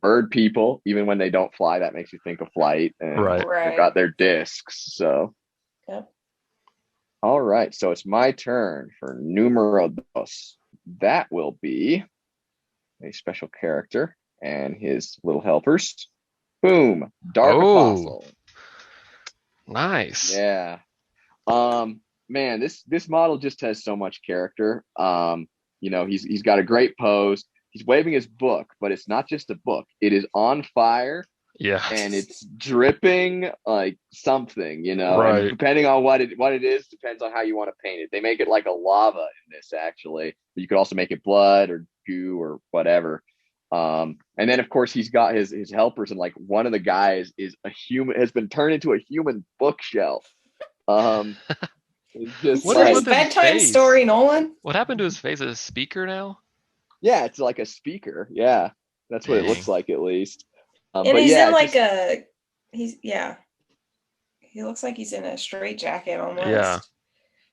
bird people. Even when they don't fly, that makes you think of flight. And Right. they've got their discs. So Yep. all right, so it's my turn for numero dos. That will be a special character and his little helpers. Boom, Dark Oh. Apostle. Nice. Yeah. Man, this model just has so much character. He's got a great pose. He's waving his book, but it's not just a book. It is on fire Yeah. and it's dripping like something, Right. And depending on what it is, depends on how you want to paint it. They make it like a lava in this actually. But you could also make it blood or goo or whatever. And then of course he's got his helpers, and like one of the guys is has been turned into a human bookshelf. It's just What What is is with his bedtime face? story, Nolan? What happened to his face? Is it a speaker now? yeah, it's like a speaker. Yeah, that's what it looks Dang. like at least. And But he's yeah, in like just- he looks like he's in a straitjacket almost.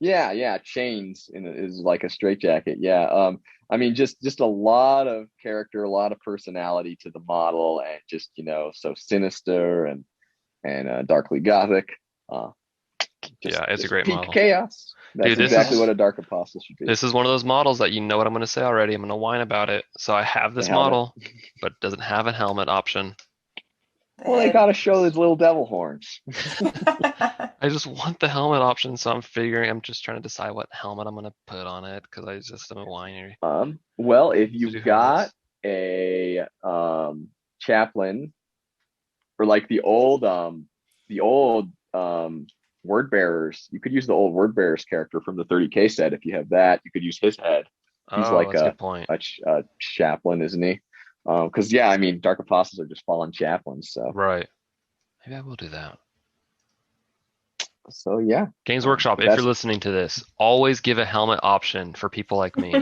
Yeah. yeah, chains is like a straitjacket. Yeah. I mean, just a lot of character, a lot of personality to the model, and just so sinister and darkly gothic. Yeah, it's a great peak model. chaos. That's Dude, this exactly is- what a dark apostle should be. This is one of those models that you know what I'm going to say already. I'm going to whine about it. So I have this The helmet. model, but it doesn't have a helmet option. Well, they gotta show his little devil horns. I just want the helmet option, so I'm just trying to decide what helmet I'm going to put on it because I just am a whiner. Well, if do you've got a chaplain, or like the old word bearers, you could use the old word bearers character from the 30K set. If you have that, you could use his head. He's Oh, like that's a good point. a chaplain, isn't he? Because I mean, dark apostles are just fallen chaplains. So Right. Maybe I will do that. yeah, Games Workshop, if that's- you're listening to this, always give a helmet option for people like me.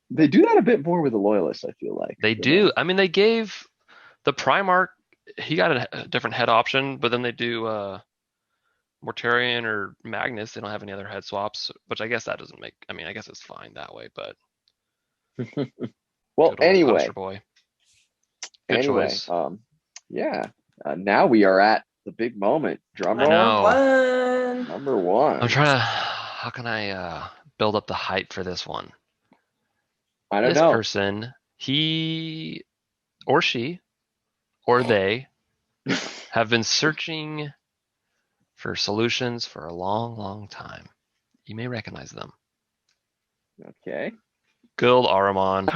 they do that a bit more with the loyalists. I feel like They do. I mean, they gave the Primarch, he got a different head option, but then they do Mortarion or Magnus. They don't have any other head swaps, which I guess that doesn't make. I mean, I guess it's fine that way, but. Well, good old anyway. Poster Boy. Good choice. Yeah. Now we are at the big moment. Drum I roll. know. one. Number one. I'm trying to. How can I build up the hype for this one? I don't This know. person, he or she or they have been searching for solutions for a long, long time. You may recognize them. Okay. Good old Ahriman.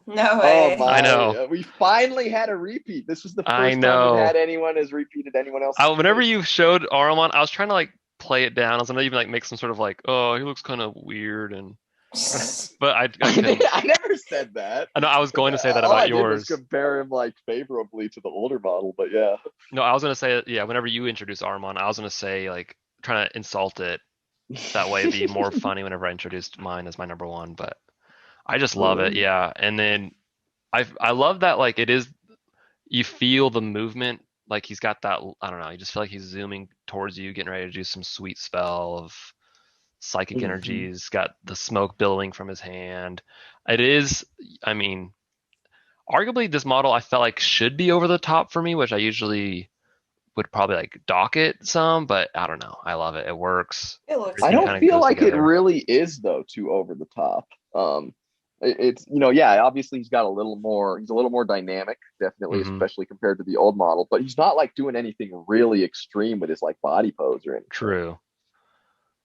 No Oh way. my! I know. We finally had a repeat. This was the first I time know. we've had anyone has repeated anyone else. Whenever you showed Ahriman, I was trying to like play it down. I was gonna even like make some sort of like, oh, he looks kind of weird, and but I couldn't. I never said that. I know I was going to say that All about I did was yours. compare him like favorably to the older model, but yeah. No, I was gonna say yeah. Whenever you introduced Ahriman, I was gonna say like trying to insult it. That way, it'd be more funny whenever I introduced mine as my number one. But I just love it, yeah. And then I love that like it is. You feel the movement, like he's got that. I don't know. You just feel like he's zooming towards you, getting ready to do some sweet spell of psychic energies. Got the smoke billowing from his hand. It is. I mean, arguably this model I felt like should be over the top for me, which I usually would probably like dock it some, but I don't know. I love it. It works. It looks. I Everything don't kinda feel goes like it together. really is though too over the top. It's yeah, obviously he's got a little more. He's a little more dynamic, definitely, Mhm. especially compared to the old model. But he's not like doing anything really extreme with his like body pose or anything. True.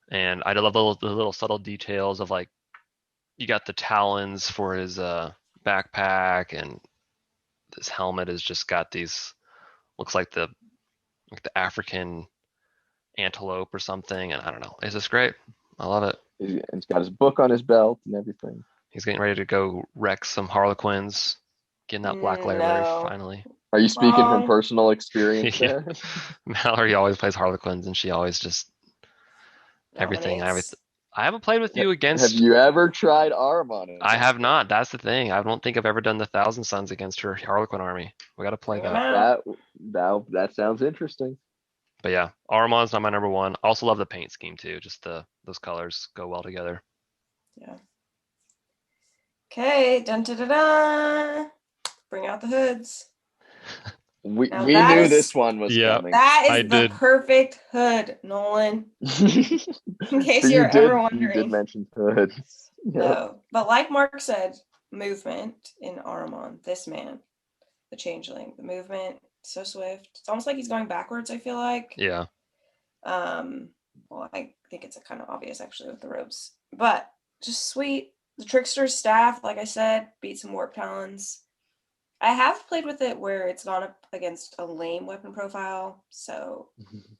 And I love the little subtle details of like you got the talons for his backpack, and this helmet has just got these looks like the African antelope or something, and I don't know. It's just great. I love it. He's got his book on his belt and everything. He's getting ready to go wreck some Harlequins, getting that black library No. finally. Are you speaking from Wrong. personal experience Yeah. there? Mallory always plays Harlequins, and she always just everything. Dominates. I haven't played with you Have against. you ever tried Ahriman? I have not. That's the thing. I don't think I've ever done the Thousand Suns against her Harlequin army. We got to play Bring 'em that. out. That sounds interesting. But yeah, Ahriman's not my number one. I also love the paint scheme too. Just those colors go well together. Yeah. Okay. Dun dun dun dun. Bring out the hoods. We Now knew that is- this one was Yeah. coming. That I is the did. perfect hood, Nolan. In case So you're ever you did wondering. mention hoods. Yep. No, but like Mark said, movement in Ahriman. This man, the changeling, the movement so swift. It's almost like he's going backwards. I feel like. Yeah. Well, I think it's kind of obvious actually with the robes, but just sweet. The trickster's staff, like I said, beat some warp talons. I have played with it where it's gone up against a lame weapon profile, so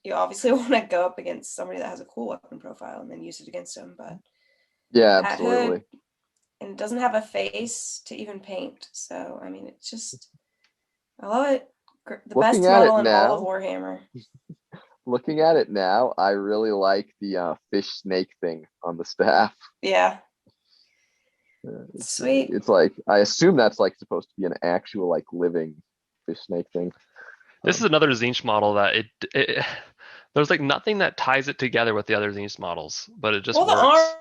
you obviously want to go up against somebody that has a cool weapon profile and then use it against them. But Yeah, that absolutely. hood, and it doesn't have a face to even paint, so I mean, it's just I love it. The best Looking at model it in all of now- Warhammer. Looking at it now, I really like the fish snake thing on the staff. Yeah, It's, sweet. It's like I assume that's like supposed to be an actual like living fish snake thing. This is another Zinch model that it there's like nothing that ties it together with the other Zinch models, but it just Well,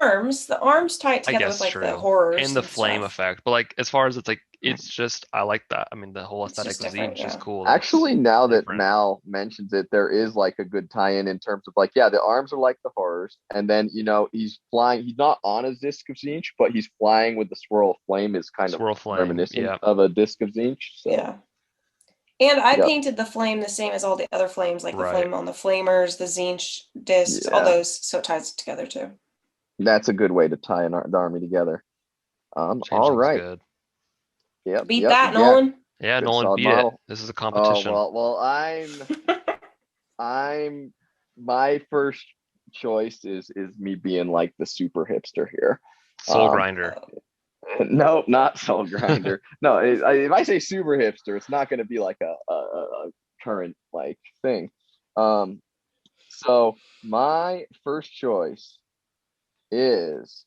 works. the arms tie it I together guess with like true. the horrors And the flame stuff. effect. But like as far as it's like it's just I like that. I mean the whole It's aesthetic just of different, Zinch is yeah. cool. Actually, now that different. Mal mentions it, there is like a good tie-in in terms of like, yeah, the arms are like the horrors, and then he's flying. He's not on a disc of Zinch, but he's flying with the swirl of flame. Is kind Swirl of flame, reminiscent yeah. of a disc of Zinch. So. Yeah. And I Yep. painted the flame the same as all the other flames, like the Right. flame on the flamers, the Zinch discs, all Yeah. those, so it ties it together too. That's a good way to tie the army together. All Changeling's right. good. Yep. Beat yep, that, yeah. Nolan. Yeah, Good, Nolan solid beat model. it. This is a Oh competition. well, I'm my first choice is me being like the super hipster here. Soul grinder. No, not soul grinder. No, if I say super hipster, it's not going to be like a current like thing. So my first choice is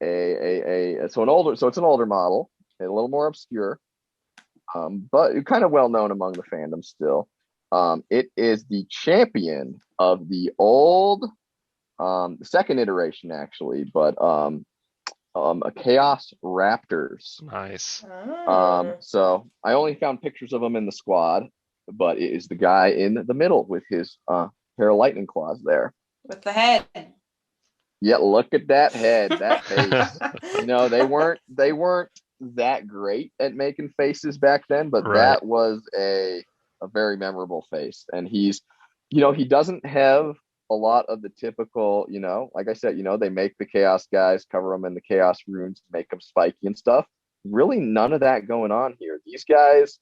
it's an older model, a little more obscure, but kind of well known among the fandom still. It is the champion of the old, the second iteration actually, but a Chaos Raptors. Nice. So I only found pictures of him in the squad, but it is the guy in the middle with his pair of lightning claws there. With the head. Yeah, look at that head, that face. They weren't that great at making faces back then, but Right. that was a very memorable face. And he's, he doesn't have a lot of the typical, like I said, they make the chaos guys, cover them in the chaos runes, make them spiky and stuff. Really none of that going on here. These guys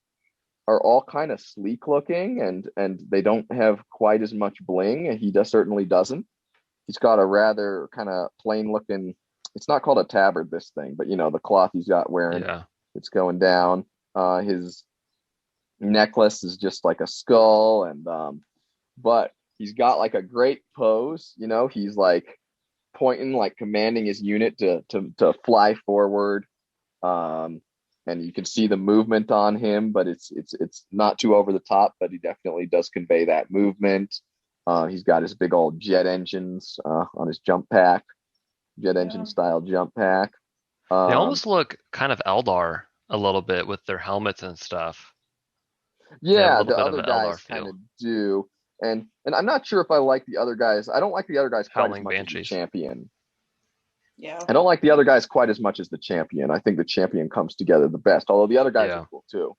are all kind of sleek looking, and they don't have quite as much bling, and he certainly doesn't. He's got a rather kind of plain looking, it's not called a tabard, this thing, but the cloth he's got wearing, it's going down. His necklace is just like a skull, and but he's got like a great pose. He's like pointing, like commanding his unit to fly forward. And you can see the movement on him, but it's not too over the top, but he definitely does convey that movement. He's got his big old jet engines on his jump pack, engine style jump pack. They almost look kind of Eldar a little bit with their helmets and stuff. Yeah, the other guys kind of do. And I'm not sure if I like the other guys. I don't like the other guys quite as much as the champion. Yeah. I don't like the other guys quite as much as the champion. I think the champion comes together the best, although the other guys are cool too.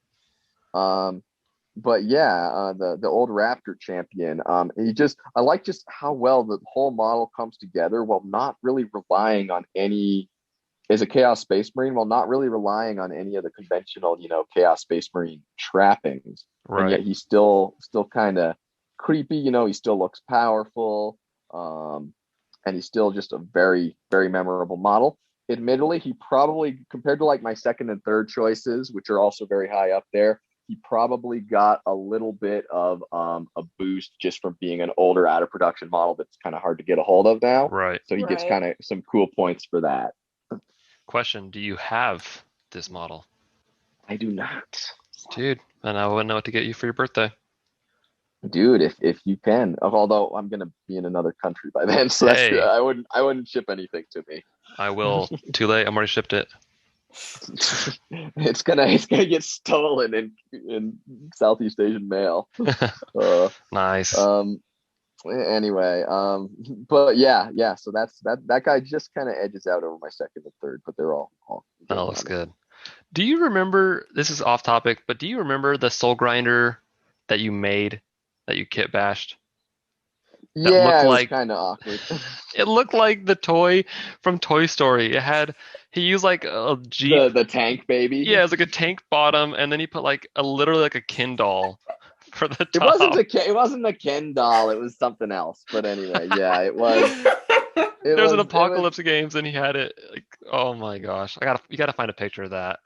But yeah, the old Raptor champion, I like just how well the whole model comes together while not really relying on any, as a Chaos Space Marine, while not really relying on any of the conventional, Chaos Space Marine trappings. Right. And yet he's still kind of creepy, he still looks powerful. And he's still just a very, very memorable model. Admittedly, he probably, compared to like my second and third choices, which are also very high up there, he probably got a little bit of a boost just from being an older, out of production model that's kind of hard to get a hold of now. Right. So he gets kind of some cool points for that. Question: do you have this model? I do not. Dude, and I wouldn't know what to get you for your birthday. Dude, if you can, although I'm gonna be in another country by then, so that's good. I wouldn't ship anything to me. I will. Too late. I'm already shipped it. It's gonna get stolen in Southeast Asian mail. Nice. Anyway, but yeah. So that guy just kind of edges out over my second and third, but they're all. That looks good. Do you remember? This is off topic, but do you remember the Soul Grinder that you made? That you kit bashed? Yeah, it was kind of awkward. It looked like the toy from Toy Story. He used like a Jeep. The tank baby. Yeah, it was like a tank bottom, and then he put like literally like a Ken doll for the top. It wasn't a Ken doll. It was something else. But anyway, yeah, it was. There was an Apocalypse Games, and he had it. Like, oh my gosh, you gotta find a picture of that.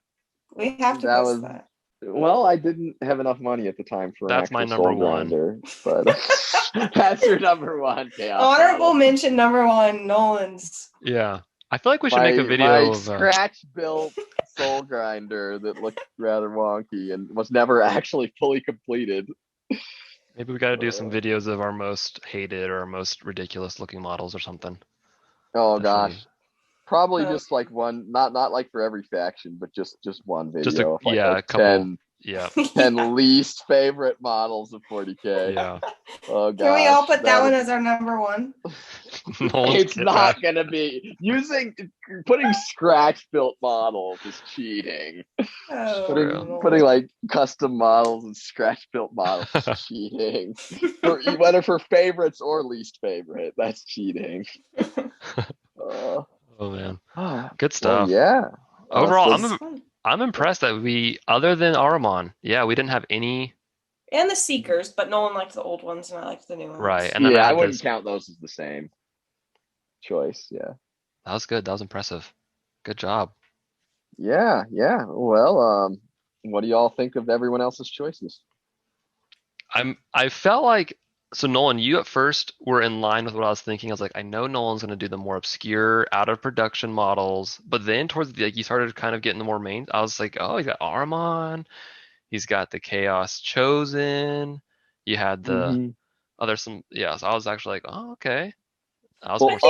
We have to post that. Well, I didn't have enough money at the time for that's my number one. But that's your number one. Chaos Honorable mention number one, Nolan's. Yeah, I feel like we should make a video of scratch-built Soul Grinder that looked rather wonky and was never actually fully completed. Maybe we got to do some videos of our most hated or our most ridiculous-looking models or something. Oh gosh. Probably just like one, not like for every faction, but just one video. Just a couple. 10 least favorite models of 40K. Yeah. Oh, gosh. Can we all put that one as our number one? It's not going to be. Putting scratch-built models is cheating. Putting like custom models and scratch-built models is cheating. Whether for favorites or least favorite, that's cheating. Oh man, good stuff. Well, yeah. Overall, I'm impressed that we, other than Ahriman, we didn't have any. And the Seekers, but no one liked the old ones, and I liked the new ones. Right, and I wouldn't count those as the same choice. Yeah, that was good. That was impressive. Good job. Yeah. Well, what do y'all think of everyone else's choices? I felt like. So Nolan, you at first were in line with what I was thinking. I was like, I know Nolan's going to do the more obscure, out of production models, but then towards you started kind of getting the more main. I was like, oh, he's got Ahriman, he's got the Chaos Chosen, you had the other some. Yeah, so I was actually like, oh, okay. I think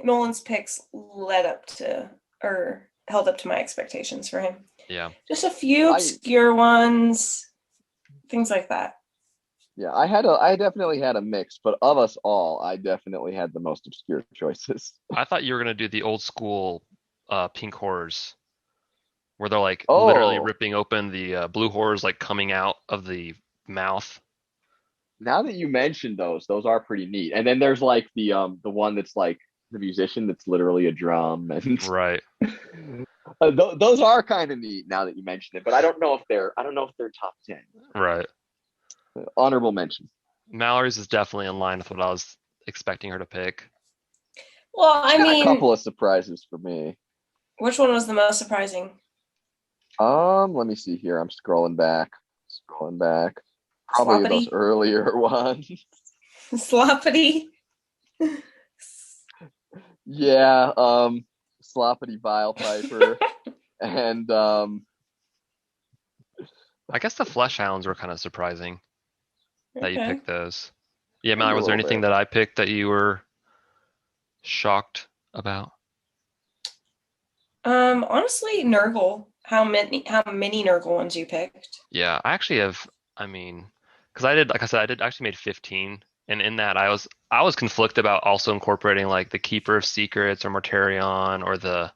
Nolan's picks led up to or held up to my expectations for him. Yeah, just a few obscure ones, things like that. Yeah, I definitely had a mix, but of us all, I definitely had the most obscure choices. I thought you were gonna do the old school pink horrors, where they're like literally Oh, ripping open the blue horrors, like coming out of the mouth. now that you mentioned those are pretty neat. And then there's like the one that's like the musician that's literally a drum, and Right. those are kind of neat now that you mention it. But I don't know if they're top 10. Right. Honorable mention. Mallory's is definitely in line with what I was expecting her to pick. Well, I Got a mean, couple of surprises for me. which one was the most surprising? Let me see here. I'm scrolling back. Probably those Sloppity? earlier ones. Sloppity? Yeah, Sloppity Bilepiper and I guess the Flesh Hounds were kind of surprising that you Okay. picked those. Yeah, A Mallory, was there little anything bit. that I picked that you were shocked about? Honestly, Nurgle. How many Nurgle ones you picked? Yeah, I actually have. I mean, because I did, like I said, I did actually made 15, and in that I was conflicted about also incorporating like the Keeper of Secrets or Mortarion or the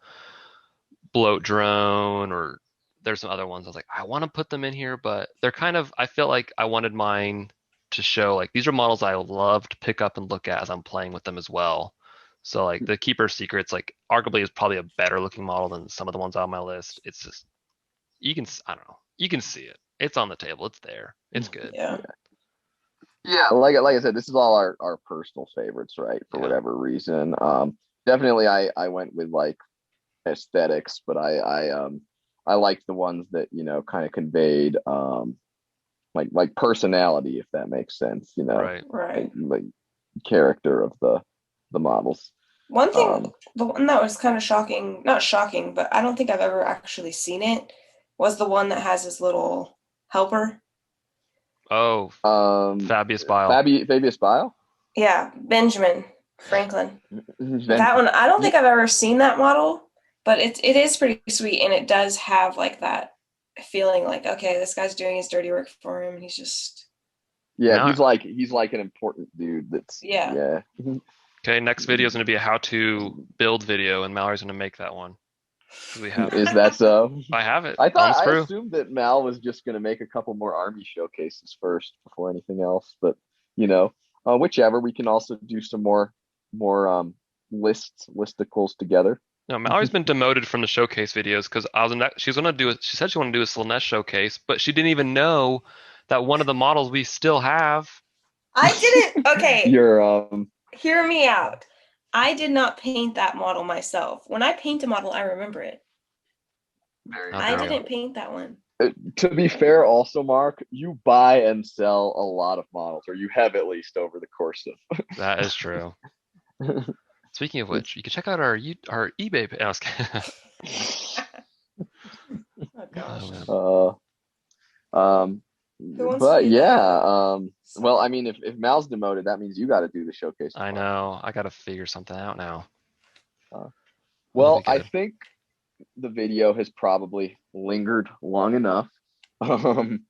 Bloat Drone, or there's some other ones. I was like, I want to put them in here, but they're kind of. I feel like I wanted mine to show like these are models I love to pick up and look at as I'm playing with them as well. So like the Keeper of Secrets, like arguably is probably a better looking model than some of the ones on my list. It's just you can I don't know, you can see it. It's on the table. It's there. It's good. Yeah. Yeah, like I said, this is all our personal favorites, right? For Yeah. whatever reason. Definitely I went with like aesthetics, but I liked the ones that, kind of conveyed like personality, if that makes sense, Right. Right. like character of the models. One thing, Um, the one that was kind of shocking, not shocking, but I don't think I've ever actually seen it, was the one that has his little helper. Oh, um, Fabius Bile. Fabius Bile. Yeah, Benjamin Franklin. Then, That one, I don't yeah, think I've ever seen that model, but it is pretty sweet, and it does have like that feeling like, okay, this guy's doing his dirty work for him, and he's just, yeah, Now, he's like an important dude. That's yeah. yeah. okay, next video is going to be a how to build video, and Mallory's going to make that one because we have it. Is that so? I have it. I Comes through. assumed that Mal was just going to make a couple more army showcases first before anything else, but you know, whichever. We can also do some more listicles together. No, Mallory's been demoted from the showcase videos because I was in that. She's gonna do it. She said she wanted to do a Slaanesh showcase, but she didn't even know that one of the models we still have. I didn't, okay, You're hear me out. I did not paint that model myself. When I paint a model, I remember it. very I Okay. didn't paint that one. To be fair, also Mark, you buy and sell a lot of models, or you have at least over the course That is true. Speaking of which, you can check out our eBay page. No, I was kidding. Oh gosh. Oh, man. Who wants to but do yeah, that? well, I mean, if Mal's demoted, that means you got to do the showcase I tomorrow. know. I got to figure something out now. That'll be Well, I good. think the video has probably lingered long enough. Um,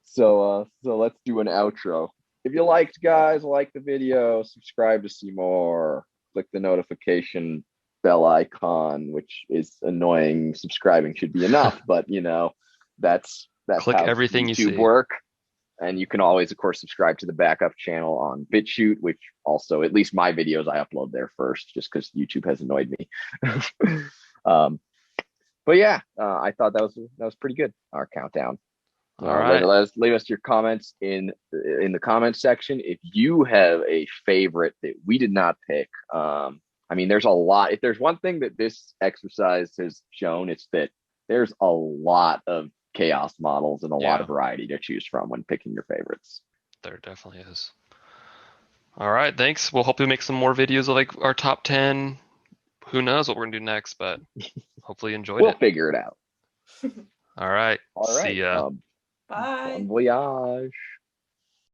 so let's do an outro. If you liked, guys, like the video, subscribe to see more. Click the notification bell icon, which is annoying. Subscribing should be enough, but that's Click how everything you YouTube see. work. And you can always, of course, subscribe to the backup channel on BitChute, which also, at least my videos, I upload there first, just because YouTube has annoyed me. um, but yeah, I thought that was pretty good. Our countdown. All right. Leave us your comments in the comments section. If you have a favorite that we did not pick, I mean, there's a lot. If there's one thing that this exercise has shown, it's that there's a lot of chaos models and a lot of variety to choose from when picking your favorites. There definitely is. All right. Thanks. We'll hopefully make some more videos of like our top 10. Who knows what we're going to do next, but hopefully you enjoyed We'll it. figure it out. All right. All right. See ya. Bye. Bon voyage.